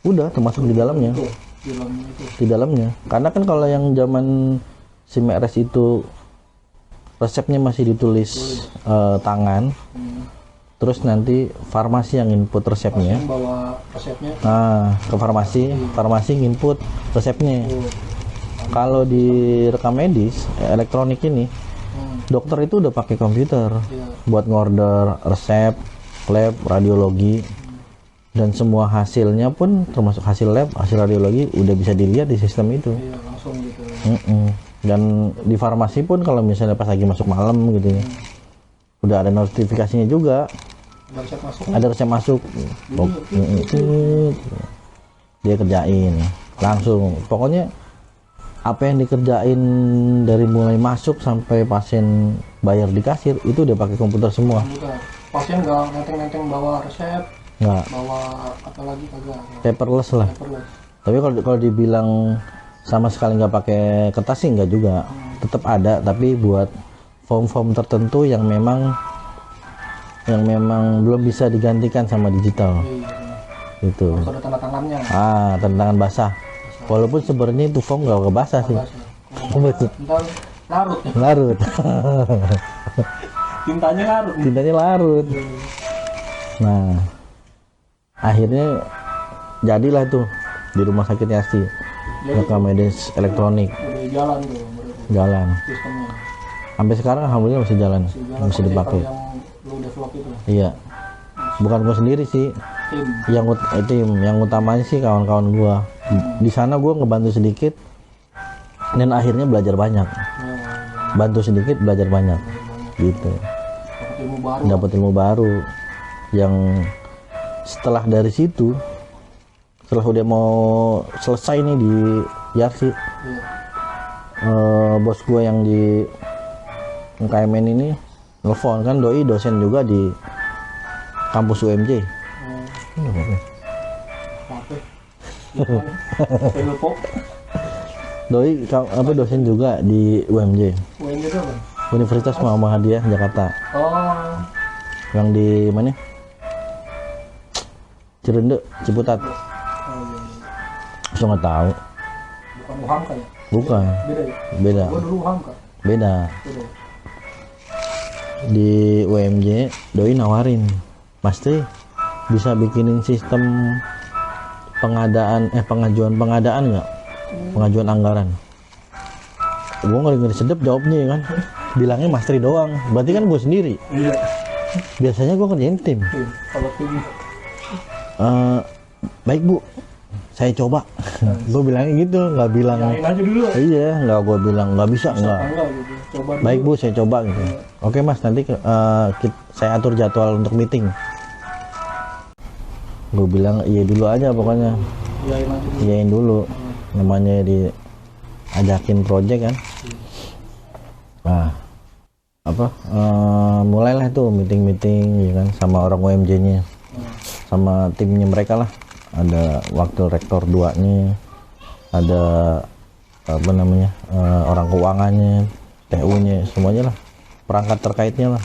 Udah termasuk di dalamnya. Itu, dalamnya itu. Di dalamnya. Karena kan kalau yang zaman SIM-RS itu resepnya masih ditulis tangan. Terus nanti farmasi yang input resepnya. Pasien bawa resepnya. Nah, ke farmasi input resepnya. Kalau di rekam medis elektronik ini, dokter itu udah pakai komputer buat ngorder resep, lab, radiologi, dan semua hasilnya pun termasuk hasil lab, hasil radiologi udah bisa dilihat di sistem itu. Iya, langsung gitu. Dan di farmasi pun kalau misalnya pas lagi masuk malam gitu ya, udah ada notifikasinya juga. Ada resep masuk. Dia kerjain langsung. Pokoknya apa yang dikerjain dari mulai masuk sampai pasien bayar di kasir itu udah pakai komputer semua. Pasien nggak nenteng-nenteng bawa resep, Nggak, bawa apa lagi kagak. paperless lah. Tapi kalau dibilang sama sekali nggak pakai kertas sih nggak juga. Tetap ada, tapi buat form-form tertentu yang memang belum bisa digantikan sama digital. Itu. Ada tanda tangannya. Tanda tangan basah. Walaupun sebenarnya itu form nggak basah sih. Ntar larut. Larut. Tintanya larut. Nah, akhirnya jadilah tuh di rumah sakit Yasti rekam medis elektronik. Udah jalan tuh. Jalan. Sistemnya. Sampai sekarang alhamdulillah masih jalan. Masih dipakai. Yang lu develop itu. Iya. Bukan gua sendiri sih. Tim. Yang utamanya sih kawan-kawan gua. Di sana gua ngebantu sedikit dan akhirnya belajar banyak. Bantu sedikit belajar banyak. Gitu. Dapat ilmu baru yang setelah dari situ, setelah udah mau selesai nih di Yarsi, bos gue yang di KMN ini nelfon, kan doi dosen juga di kampus UMJ. Doi apa dosen juga di UMJ. UMJ itu apa? Universitas Muhammadiyah Jakarta. Oh. Yang di mana? Cirende, Ciputat. So nggak tahu. Bukan Uhamka ya? Bukan. Beda ya? Beda. Gua dulu Uhamka. Beda. Di UMJ doi nawarin, Mas Tri bisa bikinin sistem pengajuan nggak? Pengajuan anggaran. Gue ngeri sedep jawabnya ya kan. Bilangnya Mas Tri doang. Berarti kan gue sendiri. Iya. Biasanya gue kerjain tim. Kalau tim. Baik Bu, saya coba. Gue bilangnya gitu, nggak bilang. Yain aja dulu. Iya, nggak gue bilang nggak bisa nggak. Gitu. Coba dulu. Baik Bu, saya coba gitu. Oke Mas, nanti saya atur jadwal untuk meeting. Gue bilang iya dulu aja pokoknya. Iyain dulu. Namanya diajakin project kan. Nah, mulailah tuh meeting ya kan sama orang UMJ-nya. Sama timnya mereka lah. Ada wakil rektor 2-nya, ada orang keuangannya, TU-nya, semuanya lah, perangkat terkaitnya lah,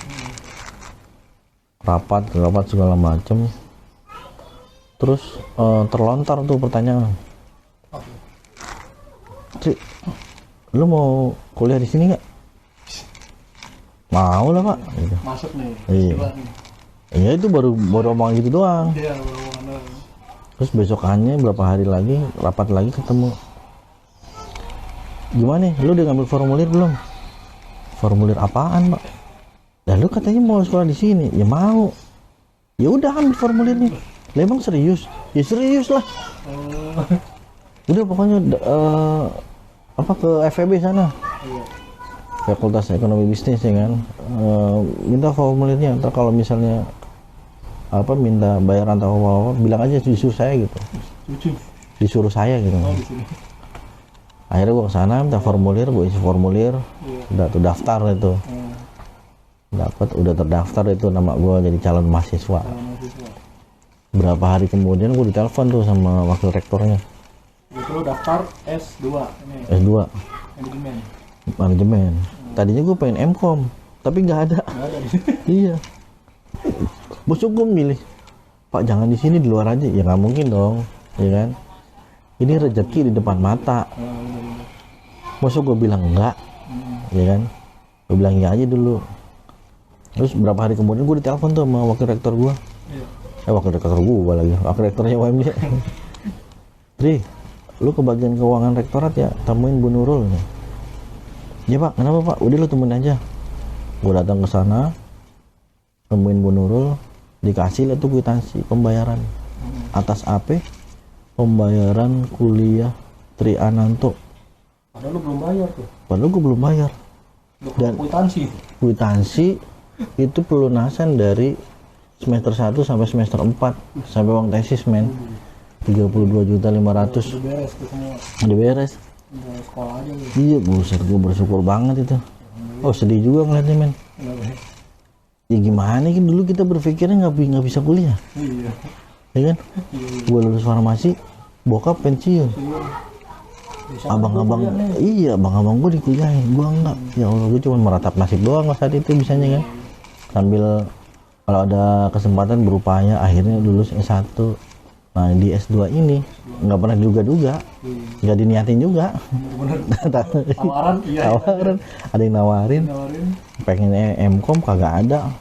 rapat segala macem. Terus terlontar tuh pertanyaan, Tri, lu mau kuliah di sini nggak? Mau lah Pak. Gitu. Masuk nih. Iya. Iya itu baru omong gitu doang. Iya, Terus besokannya berapa hari lagi rapat lagi ketemu. Gimana? Lu udah ngambil formulir belum? Formulir apaan, Pak? Ya lu katanya mau sekolah di sini. Ya mau. Ya udah ambil formulirnya. Lah emang serius? Ya serius lah. Udah pokoknya ke FEB sana. Fakultas Ekonomi Bisnis ya kan. Minta formulirnya. Ntar kalau misalnya minta bayaran atau apa, bilang aja disuruh saya gitu. Disuruh saya gitu. Akhirnya gua kesana minta formulir, gua isi formulir, udah tuh daftar itu. Udah terdaftar itu nama gua jadi calon mahasiswa. Berapa hari kemudian gua ditelepon tuh sama wakil rektornya. Itu daftar S2 ini. S2. Manajemen. Tadinya gua pengen MKOM, tapi nggak ada. Iya. Bos hukum milih, Pak jangan di sini, di luar aja. Ya nggak mungkin dong. ya kan? Ini rezeki di depan mata. Masa gue bilang enggak, ya kan? Gue bilang iya aja dulu. Terus berapa hari kemudian gue ditelepon tuh sama wakil rektor gue. Wakil rektor gue lagi, wakil rektornya UMJ. Tri, lu ke bagian keuangan rektorat ya, temuin Bu Nurul. Ya Pak, kenapa Pak? Udah lu temuin aja. Gue datang ke sana, temuin Bu Nurul, dikasih lah tuh kwitansi pembayaran atas AP pembayaran kuliah Tri Ananto. Padahal lu belum bayar tuh. Padahal gue belum bayar. Dan kwitansi itu pelunasan dari semester 1 sampai semester 4 sampai uang tesis men. 32.500.000. Udah beres tuh semua. Udah beres. Udah sekolah aja lu. Iya, buset, gue bersyukur banget itu. Oh, sedih juga ngeliatnya men. Ya gimana kan dulu kita berpikirnya nggak bisa kuliah. Iya. Ya kan? Gue lulus farmasi, bokap pensiun. Abang-abang, iya abang-abang gue dikuliahin, gue enggak. Ya Allah, gue cuma meratap nasib doang saat itu bisanya kan. Sambil kalau ada kesempatan berupaya, akhirnya lulus S1. Nah di S2 ini nggak pernah duga-duga, nggak diniatin juga. Tawaran, iya. Tawaran, ada yang nawarin. Pengen M.Com kagak ada.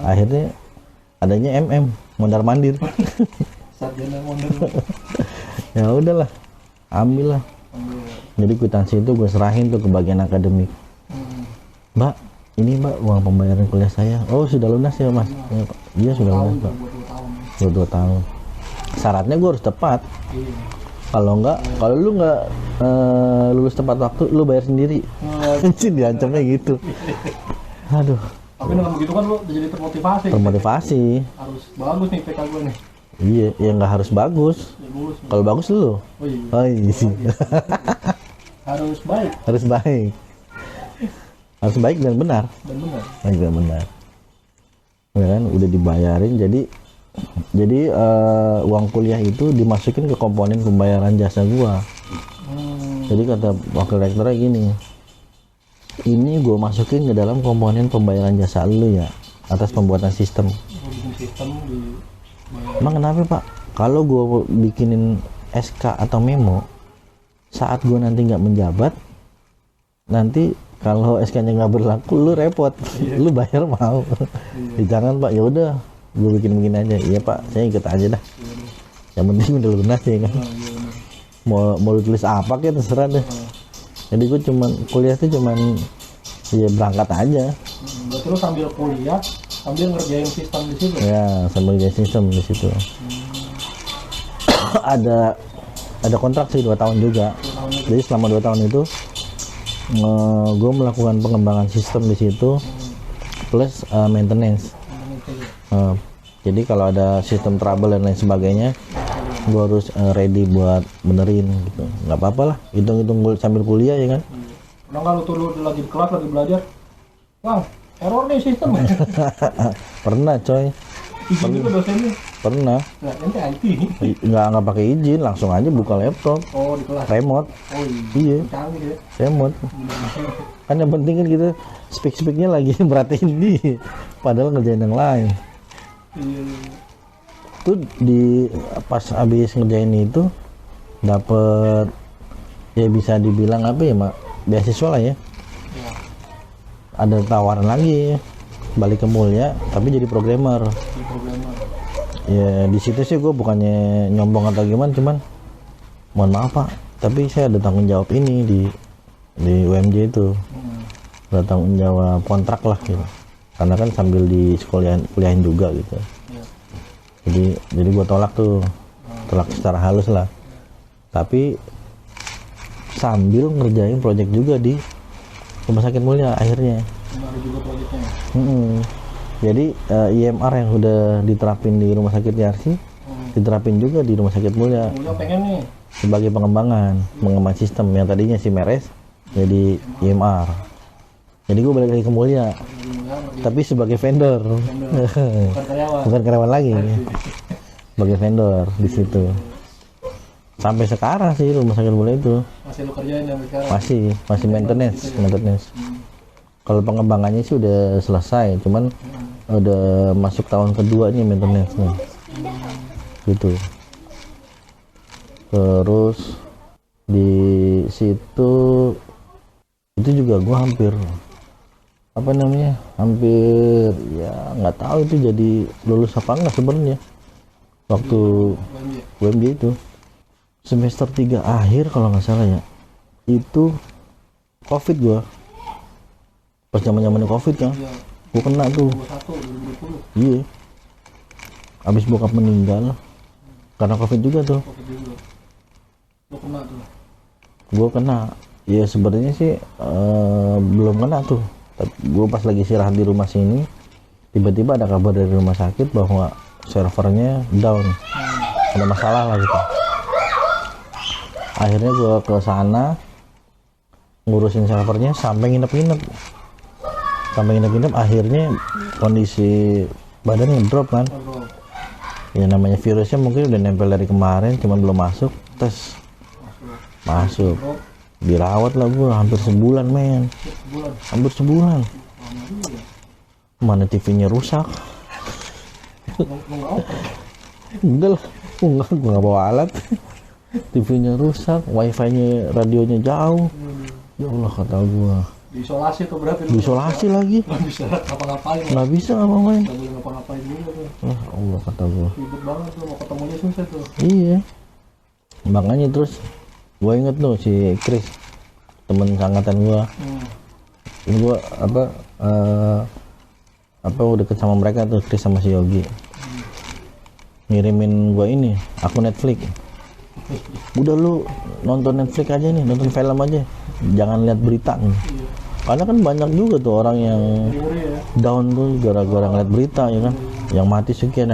Akhirnya adanya MM, mondar mandir. Sarjana mondar. Ya udahlah, ambil lah. Jadi kwitansi itu gue serahin tuh ke bagian akademik. Mbak, ini Mbak uang pembayaran kuliah saya. Oh sudah lunas ya Mas? Ya, dia sudah lunas Pak. 2 tahun. Syaratnya gue harus tepat. Kalau enggak, kalau lu nggak lulus tepat waktu, lu bayar sendiri. Diancamnya gitu. Aduh. Tapi dengan begitu kan lu jadi termotivasi. Termotivasi. Harus bagus nih PK gue nih. Iya, ya nggak harus bagus. Kalau bagus lu. Oh iya. Oh, iya. Harus baik. Harus baik. Harus baik dan benar. Baik dan benar. Ya kan, udah dibayarin. Jadi uang kuliah itu dimasukin ke komponen pembayaran jasa gua. Jadi kata wakil rektornya gini, ini gua masukin ke dalam komponen pembayaran jasa lu ya, atas pembuatan sistem. Emang kenapa Pak? Kalau gua bikinin SK atau memo, saat gua nanti nggak menjabat, nanti kalau SK-nya nggak berlaku, lu repot, lu bayar mau. Jangan Pak, ya udah. Gue bikin begini aja. Iya Pak, saya ikut aja dah. Yang penting udah lunas ya kan. Mau tulis apa kayak terserah deh. Jadi gue kuliah tuh cuman ya berangkat aja. Berarti lu sambil kuliah sambil ngerjain sistem di situ. Ya, sambil ngerjain sistem di situ. ada kontrak sih 2 tahun juga. Jadi selama 2 tahun itu gue melakukan pengembangan sistem di situ plus maintenance. Jadi kalau ada sistem trouble dan lain sebagainya, gue harus ready buat benerin gitu. Nggak apa-apa lah, hitung-hitung sambil kuliah ya kan. Nah kalau tuh lu lagi di kelas lagi belajar, Bang, error nih sistem. Pernah coy. Izin juga dosennya. Pernah. Nah, ente IT. Nggak pakai izin, langsung aja buka laptop. Oh di kelas. Remote. Oh iya. Canggih ya. Remote. Kan yang penting kan kita speak-speaknya lagi berarti ini, padahal ngerjain yang lain. Tuh pas habis ngerjain itu dapet ya bisa dibilang apa ya Mak, beasiswa lah ya. Ada tawaran lagi balik ke Mulia tapi jadi programmer. Ya di situ sih gue bukannya nyombong atau gimana, cuman mohon maaf Pak, tapi saya ada tanggung jawab ini di UMJ itu. Ada tanggung jawab kontrak lah gitu. Karena kan sambil di kuliahin juga gitu. Jadi gue tolak secara halus lah. Tapi sambil ngerjain project juga di Rumah Sakit Mulia akhirnya. Ada juga proyeknya. Jadi IMR yang udah diterapin di Rumah Sakit Yarsi diterapin juga di Rumah Sakit Mulia. Mulia pengen nih. Sebagai pengembangan sistem yang tadinya si Meres jadi IMR. Jadi gue balik lagi ke Mulia. Tapi sebagai vendor. Bukan karyawan lagi. Sebagai vendor di situ. Sampai sekarang sih Rumah Sakit Mulia itu. Masih lu kerjain sampai sekarang? Masih maintenance. Kalau pengembangannya sih udah selesai, cuman udah masuk tahun kedua nih maintenance nih. Gitu. Terus di situ itu juga gue hampir ya nggak tahu itu jadi lulus apa enggak sebenarnya waktu UMJ itu semester 3 akhir kalau nggak salah ya, itu COVID gue pas zaman COVID kan, gue kena tuh. Iya, abis bokap meninggal karena COVID juga tuh. Gue kena. Ya sebenarnya sih belum kena tuh. Gue pas lagi istirahat di rumah sini, tiba-tiba ada kabar dari rumah sakit bahwa servernya down, ada masalah lah gitu. Akhirnya gue ke sana ngurusin servernya sampai nginep-nginep. Akhirnya kondisi badan ngedrop kan. Ya namanya virusnya mungkin udah nempel dari kemarin, cuman belum masuk. Tes masuk, dirawat lah gue hampir sebulan men. Hampir sebulan. Mana TV-nya rusak. Enggak lah, gue nggak bawa alat. TV-nya rusak, wifi-nya, radionya jauh. Ya Allah, kata gue. Diisolasi tuh berarti. Diisolasi lagi. Nggak bisa ngapa-ngapain. Nggak bisa ngapa-ngapain. Nggak boleh ngapa-ngapain juga tuh. Allah, kata gue. Ribet banget tuh, mau ketemunya susah tuh. Iya. Makanya terus gue inget tuh si Chris, temen angkatan gue. Ini gue udah deket sama mereka tuh, Chris sama si Yogi. Ngirimin gue ini akun Netflix. Udah lu nonton Netflix aja nih, nonton film aja, jangan lihat berita nih. Karena kan banyak juga tuh orang yang down tuh gara-gara ngeliat berita ya kan, yang mati sekian,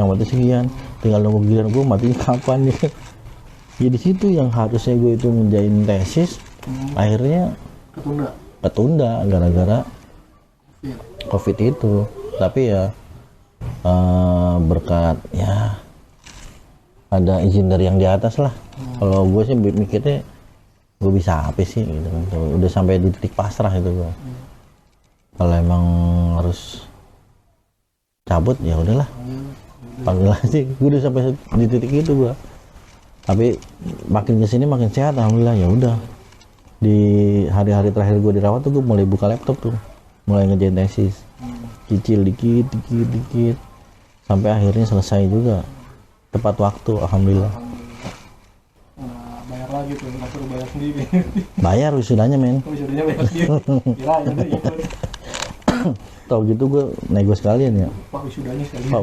tinggal nunggu giliran gue matinya kapan ya. Ya di situ yang harusnya gue itu menjadi tesis, akhirnya ketunda gara-gara COVID itu. Tapi ya berkat ya ada izin dari yang di atas lah. Kalau gue sih mikirnya gue bisa apa sih gitu kan. Udah sampai di titik pasrah itu gue. Kalau emang harus cabut ya udahlah. Panggil sih, gue udah sampai di titik itu gue. Tapi makin kesini makin sehat alhamdulillah. Ya udah, di hari-hari terakhir gue dirawat tuh gue mulai buka laptop tuh, mulai ngerjain tesis, cicil dikit sampai akhirnya selesai juga tepat waktu alhamdulillah. Bayar lagi tuh, nggak suruh bayar sendiri. Bayar wisudanya men. Wisudanya bayar sendiri. Kirain ada ikut. Tau gitu gue nego sekalian ya. Pak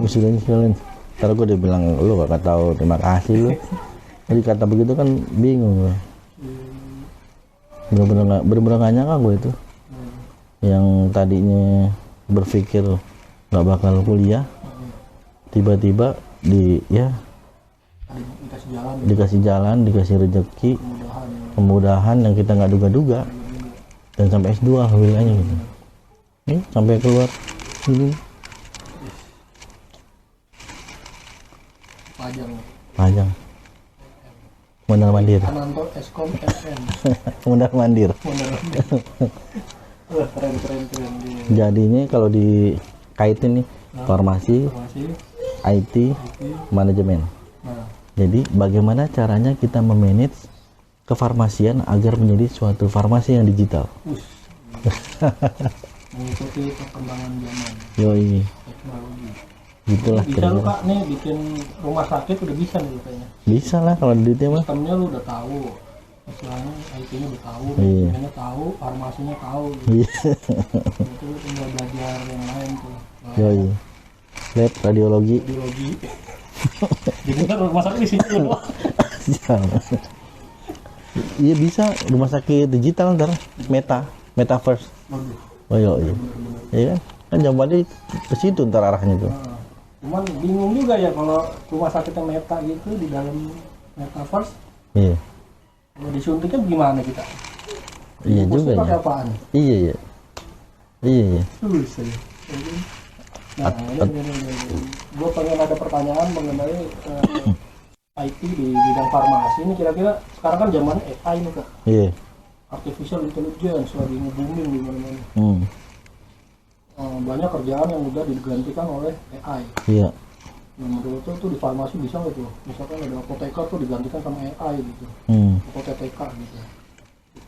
wisudanya sekalian. Ntar gue udah bilang lu gak tahu terima kasih lu. Jadi kata begitu kan bingung gue. Bener-bener gak nyangka gue itu. Yang tadinya berpikir gak bakal kuliah, tiba-tiba dikasih jalan, dikasih rezeki, kemudahan yang kita nggak duga-duga, dan sampai S2 alhamdulillahnya gitu. Nih sampai keluar ini Pajang Mondar Mandir. Ananto Eskom FN. Mondar Mandir. Keren. Jadinya kalau dikaitin nih farmasi, IT, manajemen. Jadi bagaimana caranya kita memanage kefarmasian agar menjadi suatu farmasi yang digital. Mengikuti perkembangan zaman. Yoi. Teknologi. Gitulah Bisa lu Kak nih bikin rumah sakit udah bisa nih kayaknya. Bisa lah kalau duitnya mah. Sistemnya lu udah tahu. Istilahnya IT-nya udah tahu, iya. manajemennya tahu, farmasinya tahu gitu. Iya. Itu lu tinggal belajar yang lain tuh. Yoi. Lab radiologi. Jadi kan rumah sakit di situ doang. Iya bisa rumah sakit digital ntar metaverse. Oh iya. Iya kan? Kan jawabannya ke situ ntar arahnya tuh. Cuman bingung juga ya kalau rumah sakitnya meta gitu di dalam metaverse. Iya. Kalau disuntiknya gimana kita? Iya juga ya. Pakai apaan? Iya. Susah. Nah, gue pengen ada pertanyaan mengenai IT di bidang farmasi ini. Kira-kira sekarang kan zaman AI nih Kak. Iya. Artificial Intelligence lagi nge-booming di mana-mana. Hmm. Banyak kerjaan yang udah digantikan oleh AI. Iya. Nah, menurut tuh di farmasi bisa nggak tuh? Misalkan ada apoteker tuh digantikan sama AI gitu, apotek gitu.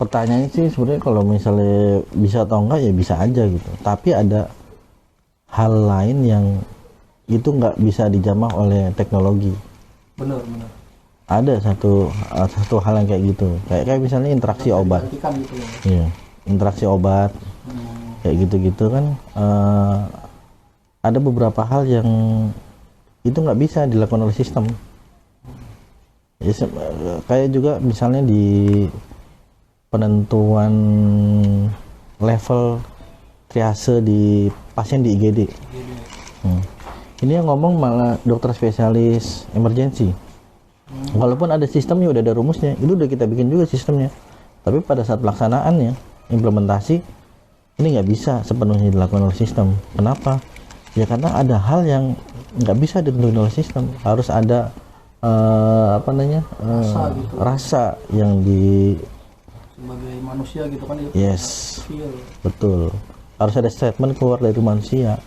Pertanyaannya sih sebenarnya kalau misalnya bisa atau enggak ya bisa aja gitu. Tapi ada hal lain yang itu nggak bisa dijamah oleh teknologi. Bener. Ada satu hal yang kayak gitu. Kayak misalnya interaksi obat. Digantikan gitu ya. Iya, interaksi obat. Kayak gitu-gitu kan ada beberapa hal yang itu nggak bisa dilakukan oleh sistem. Ya, kayak juga misalnya di penentuan level triase di pasien di IGD. Ini yang ngomong malah dokter spesialis emergency. Walaupun ada sistemnya, udah ada rumusnya, itu udah kita bikin juga sistemnya. Tapi pada saat pelaksanaannya, implementasi, ini nggak bisa sepenuhnya dilakukan oleh sistem. Kenapa? Ya karena ada hal yang nggak bisa ditentukan oleh sistem. Harus ada rasa yang di sebagai manusia gitu kan. Yes, betul. Harus ada statement keluar dari manusia.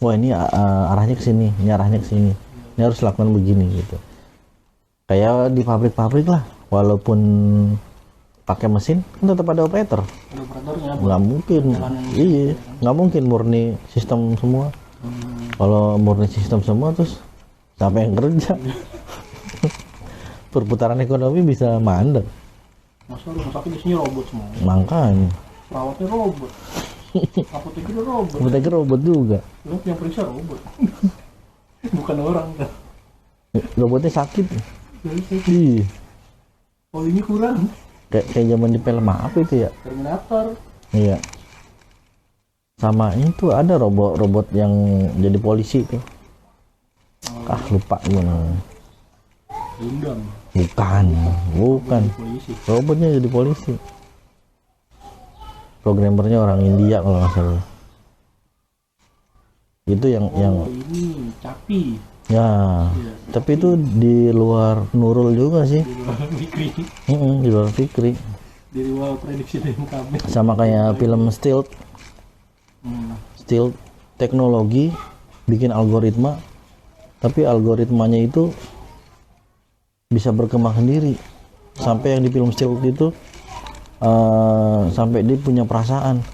Wah ini arahnya ke sini, ini arahnya ke sini. Ini harus lakukan begini gitu. Kayak di pabrik-pabrik lah, walaupun pakai mesin kan tetap ada operator. Nggak mungkin, iya, nggak mungkin murni sistem semua. Kalau murni sistem semua terus siapa yang kerja? Perputaran ekonomi bisa mandek. Masa rumah sakit isinya robot semua. Makanya. Perawatnya robot. Apoteker robot juga. Yang periksa robot. Bukan orang kan. Robotnya sakit. Iya. Oh ini kurang. Kayak zaman di film apa itu ya? Terminator. Iya. Sama itu ada robot yang jadi polisi tuh. Lupa gimana. Gundam. Bukan. Robotnya jadi polisi. Programmernya orang India kalau nggak salah. Itu yang ini Capi. Ya. Tapi itu di luar Nurul juga sih. Di luar Fikri. Di luar Fikri. Di luar prediksi DMKB. Sama kayak film Stealth. Stealth teknologi bikin algoritma, tapi algoritmanya itu bisa berkembang sendiri. Sampai yang di film Stealth itu sampai dia punya perasaan.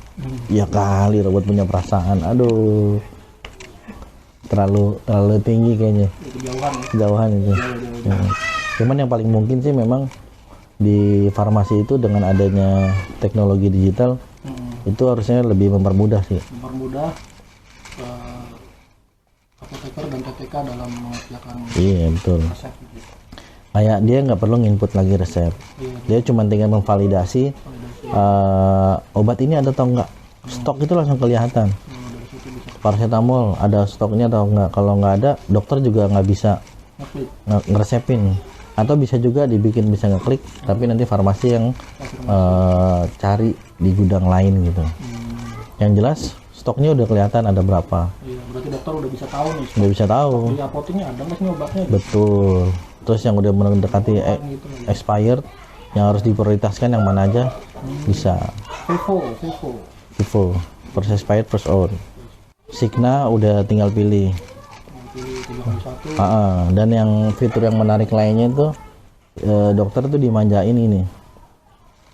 Ya kali robot punya perasaan. Aduh. Terlalu tinggi kayaknya. Kejauhan itu. Ya. Cuman yang paling mungkin sih memang di farmasi itu dengan adanya teknologi digital itu harusnya lebih mempermudah sih. Mempermudah apoteker dan TTK dalam mengerjakan. Iya betul. Resep gitu. Kayak dia nggak perlu nginput lagi resep. Dia cuma tinggal memvalidasi obat ini ada atau enggak. Stok itu langsung kelihatan. Paracetamol ada stoknya atau enggak. Kalau nggak ada, dokter juga nggak bisa ngeresepin. Atau bisa juga dibikin bisa ngeklik, tapi nanti farmasi yang cari di gudang lain gitu. Yang jelas stoknya udah kelihatan ada berapa. Iya, berarti dokter udah bisa tahu nih. Udah bisa tahu. Di apoteknya ada nggak sih obatnya? Betul. Terus yang udah mendekati expired, yang harus diprioritaskan yang mana aja bisa. Vivo, first expired first on. Signa udah tinggal pilih. Dan yang fitur yang menarik lainnya itu dokter tuh dimanjain ini.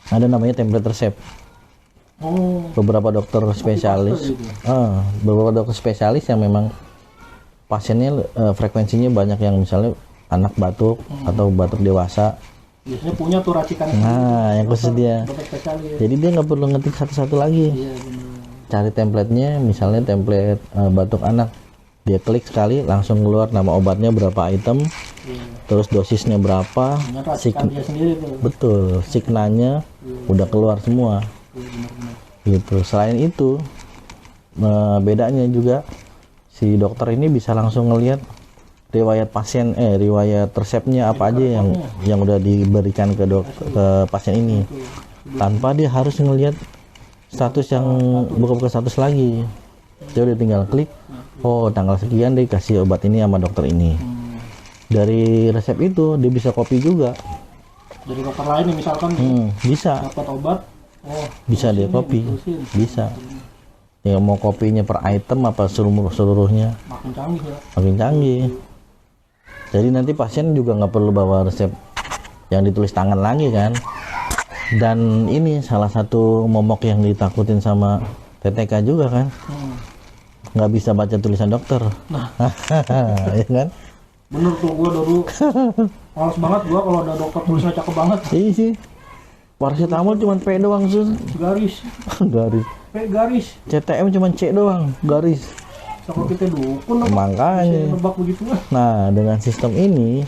Ada namanya template resep. Beberapa dokter spesialis, beberapa dokter spesialis yang memang pasiennya frekuensinya banyak yang misalnya anak batuk atau batuk dewasa. Biasanya punya tuh racikan. Nah, yang khusus dia. Jadi dia nggak perlu ngetik satu-satu lagi. Iya, bener. Cari template-nya, misalnya template batuk anak. Dia klik sekali langsung keluar nama obatnya berapa item, terus dosisnya berapa, betul, signanya udah keluar semua. Gitu. Selain itu bedanya juga si dokter ini bisa langsung ngelihat riwayat pasien, riwayat resepnya apa aja yang udah diberikan ke pasien ini, tanpa dia harus ngelihat status yang buka-buka status lagi. Dia udah tinggal klik, oh tanggal sekian dia kasih obat ini sama dokter ini. Dari resep itu dia bisa copy juga. Dari dokter lain misalkan bisa dapat obat, bisa dia copy, bisa. Ya mau kopinya per item apa seluruhnya makin canggih ya. makin canggih. Jadi nanti pasien juga nggak perlu bawa resep yang ditulis tangan lagi kan. Dan ini salah satu momok yang ditakutin sama TTK juga kan, nggak bisa baca tulisan dokter. Nah, ya kan? bener tuh, gua dulu males banget gua kalau ada dokter tulisnya cakep banget. Iya sih. Paracetamol cuma P doang sus. Garis, Garis. P garis. CTM cuma C doang, garis. Kalau kita dukun apa? Makanya. Nebak begitu lah. Nah, dengan sistem ini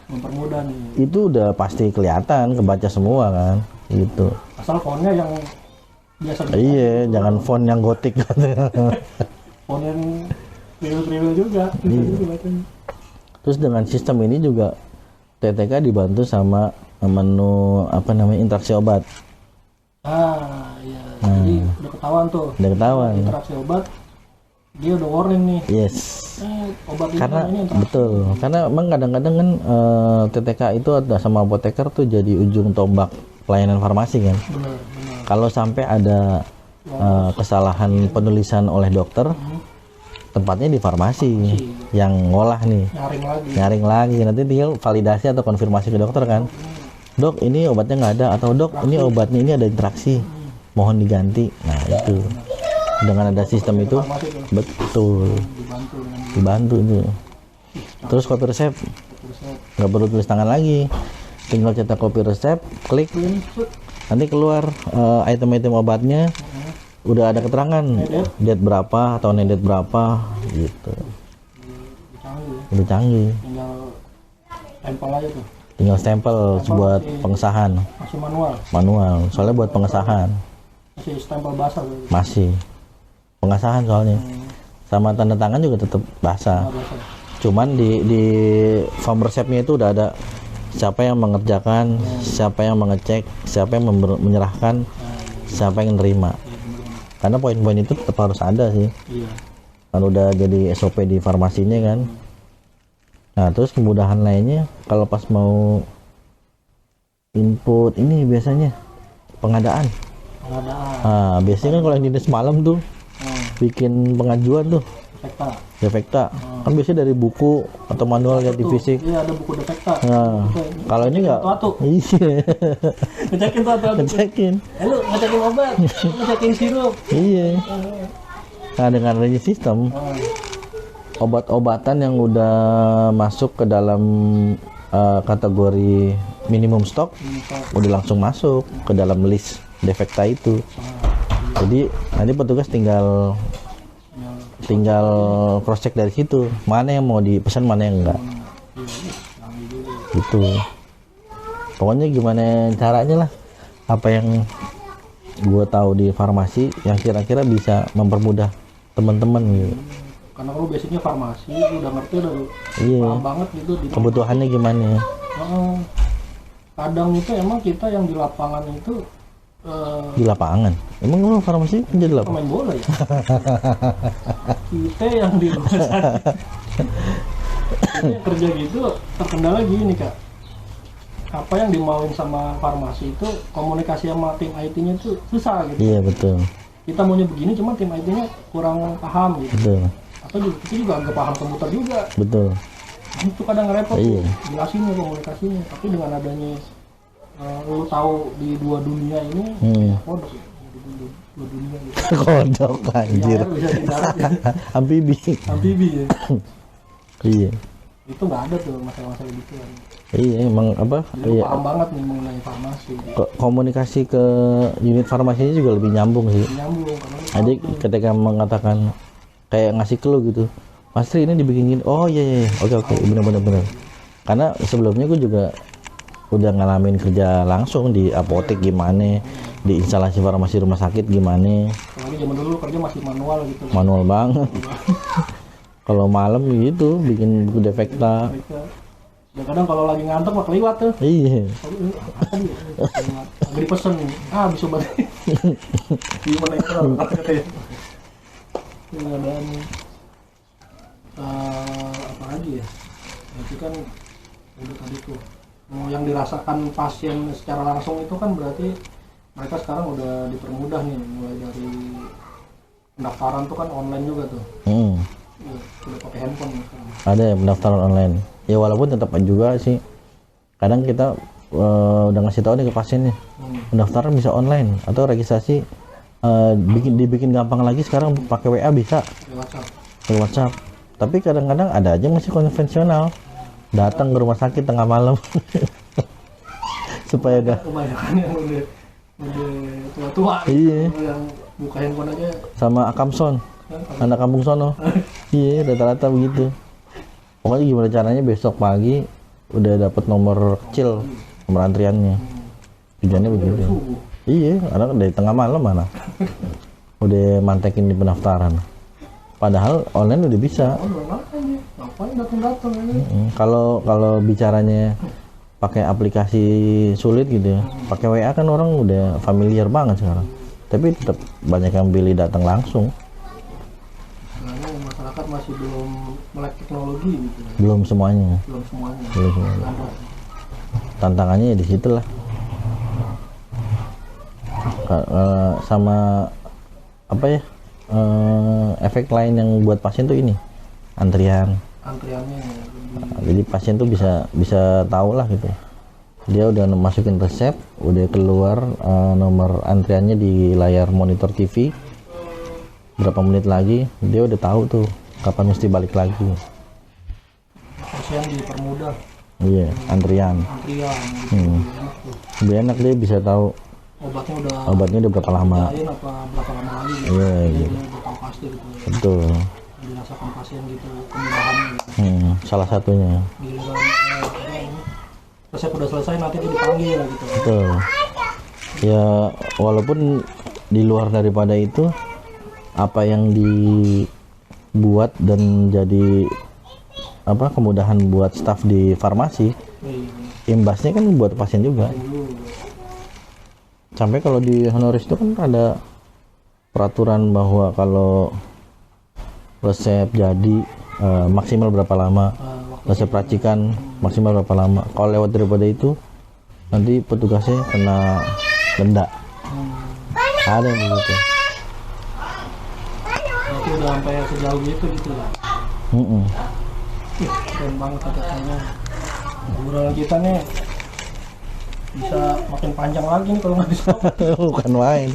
Mempermudah nih. itu udah pasti kelihatan, kebaca semua kan, gitu. Asal fontnya yang biasa. Iya, jangan font yang gotik. Font yang kriwil-kriwil juga. Bisa juga bacanya. Terus dengan sistem ini juga TTK dibantu sama menu apa namanya interaksi obat. Iya. Jadi udah ketahuan tuh. Udah ketahuan. Interaksi obat, dia udah warning nih. Yes. Obat Karena ini interaksi. betul. Karena emang kadang-kadang kan TTK itu ada sama apoteker tuh jadi ujung tombak pelayanan farmasi kan. Benar. Kalau sampai ada kesalahan penulisan oleh dokter, tempatnya di farmasi yang ngolah nih, nyaring lagi. Nanti tinggal validasi atau konfirmasi ke dokter kan, dok ini obatnya nggak ada, atau dok ini obatnya ini ada interaksi, mohon diganti. Nah itu dengan ada sistem itu betul dibantu itu. Terus kopi resep nggak perlu tulis tangan lagi, tinggal cetak kopi resep, klik, nanti keluar item-item obatnya. Udah ada keterangan date berapa atau nedet berapa gitu. Udah canggih. Tinggal stempel buat pengesahan. Masih manual. Soalnya buat pengesahan. Masih stempel basah. Masih. Pengesahan soalnya. Sama tanda tangan juga tetap basah. Cuman di form resepnya itu udah ada siapa yang mengerjakan, siapa yang mengecek, siapa yang menyerahkan, siapa yang menerima. Karena poin-poin itu tetap harus ada sih. Iya. Kan udah jadi SOP di farmasinya kan. Nah terus kemudahan lainnya kalau pas mau input ini biasanya pengadaan. Nah biasanya kan kalau yang dinas malam tuh bikin pengajuan tuh defekta. Kan biasanya dari buku atau manual lihat di fisik. Iya ada buku defekta. Nah kalau ini nggak. Iya. Ngecekin tuh. Ngecekin. Lu ngecekin obat, ngecekin sirup. Iya. Nah dengan adanya sistem obat-obatan yang udah masuk ke dalam kategori minimum stok udah langsung masuk ke dalam list defekta itu. Jadi nanti petugas tinggal cross check dari situ mana yang mau dipesan mana yang enggak gitu. Pokoknya gimana caranya lah, apa yang gue tahu di farmasi yang kira-kira bisa mempermudah teman-teman gitu. Karena lu basicnya farmasi, udah ngerti, udah Iya. paham banget gitu. Kebutuhannya gimana ya? Kadang itu emang kita yang di lapangan itu Di lapangan? Emang lu farmasi kerja di lapangan? pemain bola ya. Kita yang di rumah sakit. Ini kerja gitu terkendala gini kak. Apa yang dimauin sama farmasi itu komunikasi sama tim IT-nya tuh susah gitu. Iya betul. Kita maunya begini, cuma tim IT-nya kurang paham gitu. Betul. Atau juga kita juga nggak paham komputer juga. Betul. Nah, itu kadang repot Iya. tuh, jelasinnya komunikasinya. Tapi dengan adanya lu tahu di dua dunia ini, kodok ya, di dua dunia gitu. Kodok anjir. Di air bisa di darat ya. Amfibi ya. Iya. Itu nggak ada tuh masalah-masalah gitu kan. Iya emang apa? Jadi lu Iya. paham banget nih mengenai farmasi. Komunikasi ke unit farmasinya juga lebih nyambung sih. Nyambung karena lu Jadi tahu tuh. ketika mengatakan kayak ngasih clue gitu, Mas Tri ini dibikin gini, oh iya, oke, benar. Karena sebelumnya gue juga udah ngalamin kerja langsung di apotek gimana, di instalasi farmasi rumah sakit gimana, Apalagi zaman dulu kerja masih manual gitu. manual banget. Kalau malam gitu bikin buku defekta. Kadang kalau lagi ngantuk mah keliwat tuh. Iya. Agak dipesen nih. Bisa banget. Gimana itu katanya. Dan apa lagi ya? Berarti kan udah tadi tuh. Yang dirasakan pasien secara langsung itu kan berarti mereka sekarang udah dipermudah nih, mulai dari pendaftaran tuh kan online juga tuh. Hmm. Ya, udah pakai handphone sekarang. Ada ya pendaftaran online. Ya walaupun tetap juga sih. Kadang kita udah ngasih tahu nih ke pasien nih, pendaftaran bisa online atau registrasi dibikin gampang lagi sekarang pakai WA bisa. Ke WhatsApp. Tapi kadang-kadang ada aja masih konvensional. Datang ke rumah sakit tengah malam. Supaya ada. Kebanyakan yang udah tua-tua Iya. yang buka handphone aja Sama Akamson, anak kampung sono. Iya, rata-rata begitu. Pokoknya gimana caranya besok pagi udah dapat nomor kecil, nomor antriannya. Tujuannya begitu. Iya, karena dari tengah malam mana. Udah mantekin di pendaftaran. Padahal online udah bisa. ngapain datang-datang aja. Kalau bicaranya pakai aplikasi sulit gitu ya, pakai WA kan orang udah familiar banget sekarang. Tapi tetap banyak yang pilih datang langsung. Karena masyarakat masih belum melek teknologi gitu. Belum semuanya. Belum semuanya. Belum semuanya. Tantangannya ya di situ lah. Sama apa ya? Efek lain yang buat pasien tuh ini antriannya. Jadi pasien tuh bisa tahu lah gitu. Dia udah masukin resep, udah keluar nomor antriannya di layar monitor TV. Berapa menit lagi dia udah tahu tuh kapan mesti balik lagi. Pasien dipermudah. Iya, antrian. Gitu. Lebih enak dia bisa tahu obatnya udah berapa lama. Berapa lama lagi gitu. Iya, Dia gitu. udah tahu pasti gitu. Betul. Dirasakan pasien gitu kemudahan gitu. Salah satunya. Giliran resep udah selesai nanti dia dipanggil gitu. Betul. Ya walaupun di luar daripada itu apa yang dibuat dan jadi apa kemudahan buat staf di farmasi, imbasnya kan buat pasien juga. Sampai kalau di honoris itu kan ada peraturan bahwa kalau resep jadi maksimal berapa lama, resep racikan maksimal berapa lama. Kalau lewat daripada itu nanti petugasnya kena denda. Ada yang begitu. Berarti udah sampai sejauh gitu ya. Keren banget katanya. Obrolan kita nih bisa makin panjang lagi nih kalau nggak bisa. Bukan main,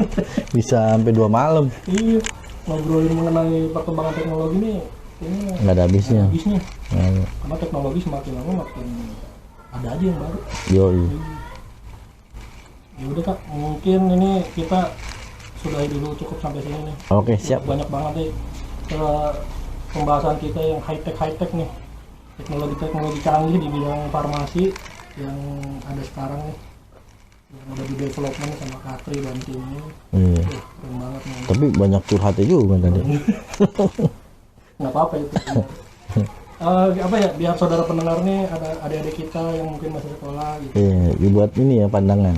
bisa sampai 2 malam. Iya, ngobrolin mengenai perkembangan teknologi nih ini Nggak ada habisnya. Karena teknologi semakin lama makin ada aja yang baru. Yoi. Ya udah Kak, mungkin ini kita sudahi dulu, cukup sampai sini nih. Oke, siap. Banyak banget nih pembahasan kita yang high tech nih, teknologi canggih di bidang farmasi yang ada sekarang nih, yang udah di development sama Katri dan timnya. Iya. Keren banget nih. Tapi banyak curhatnya juga tadi. Nggak apa-apa itu. Apa ya, biar saudara pendengar nih ada adik-adik kita yang mungkin masih sekolah gitu. Iya, dibuat ini ya pandangan.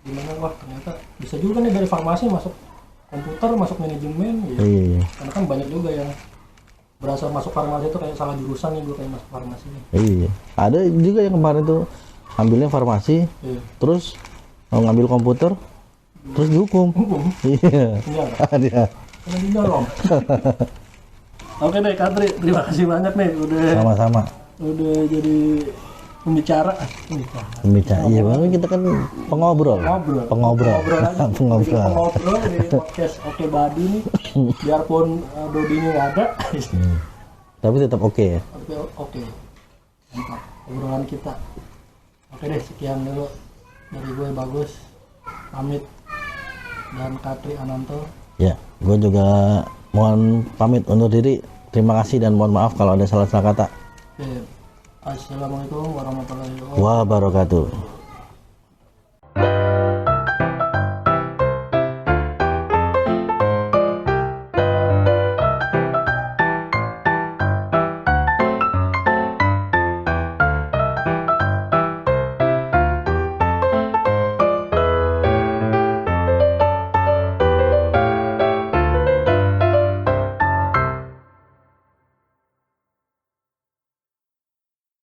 Gimana, wah ternyata bisa juga nih dari farmasi masuk komputer, masuk manajemen gitu. Iya. Karena kan banyak juga yang berasa masuk farmasi itu kayak salah jurusan nih, gue kayak masuk farmasi nih. Iya. Ada juga yang kemarin tuh ambilnya farmasi, terus mau ngambil komputer, terus dihukum. Iya. Ada. Karena di dalam. Oke deh Katri, terima kasih banyak nih udah. Sama-sama. Udah jadi pembicara. Iya, memang kita kan pengobrol. Pengobrol di podcast Oke Badi nih. Biarpun Dodinya nggak ada. Tapi tetap oke ya. Oke. Mantap obrolan kita. Oke deh, sekian dulu dari gue Bagus. Pamit dan Katri Ananto. Ya, gue juga mohon pamit undur diri. Terima kasih dan mohon maaf kalau ada salah-salah kata. Assalamualaikum warahmatullahi wabarakatuh.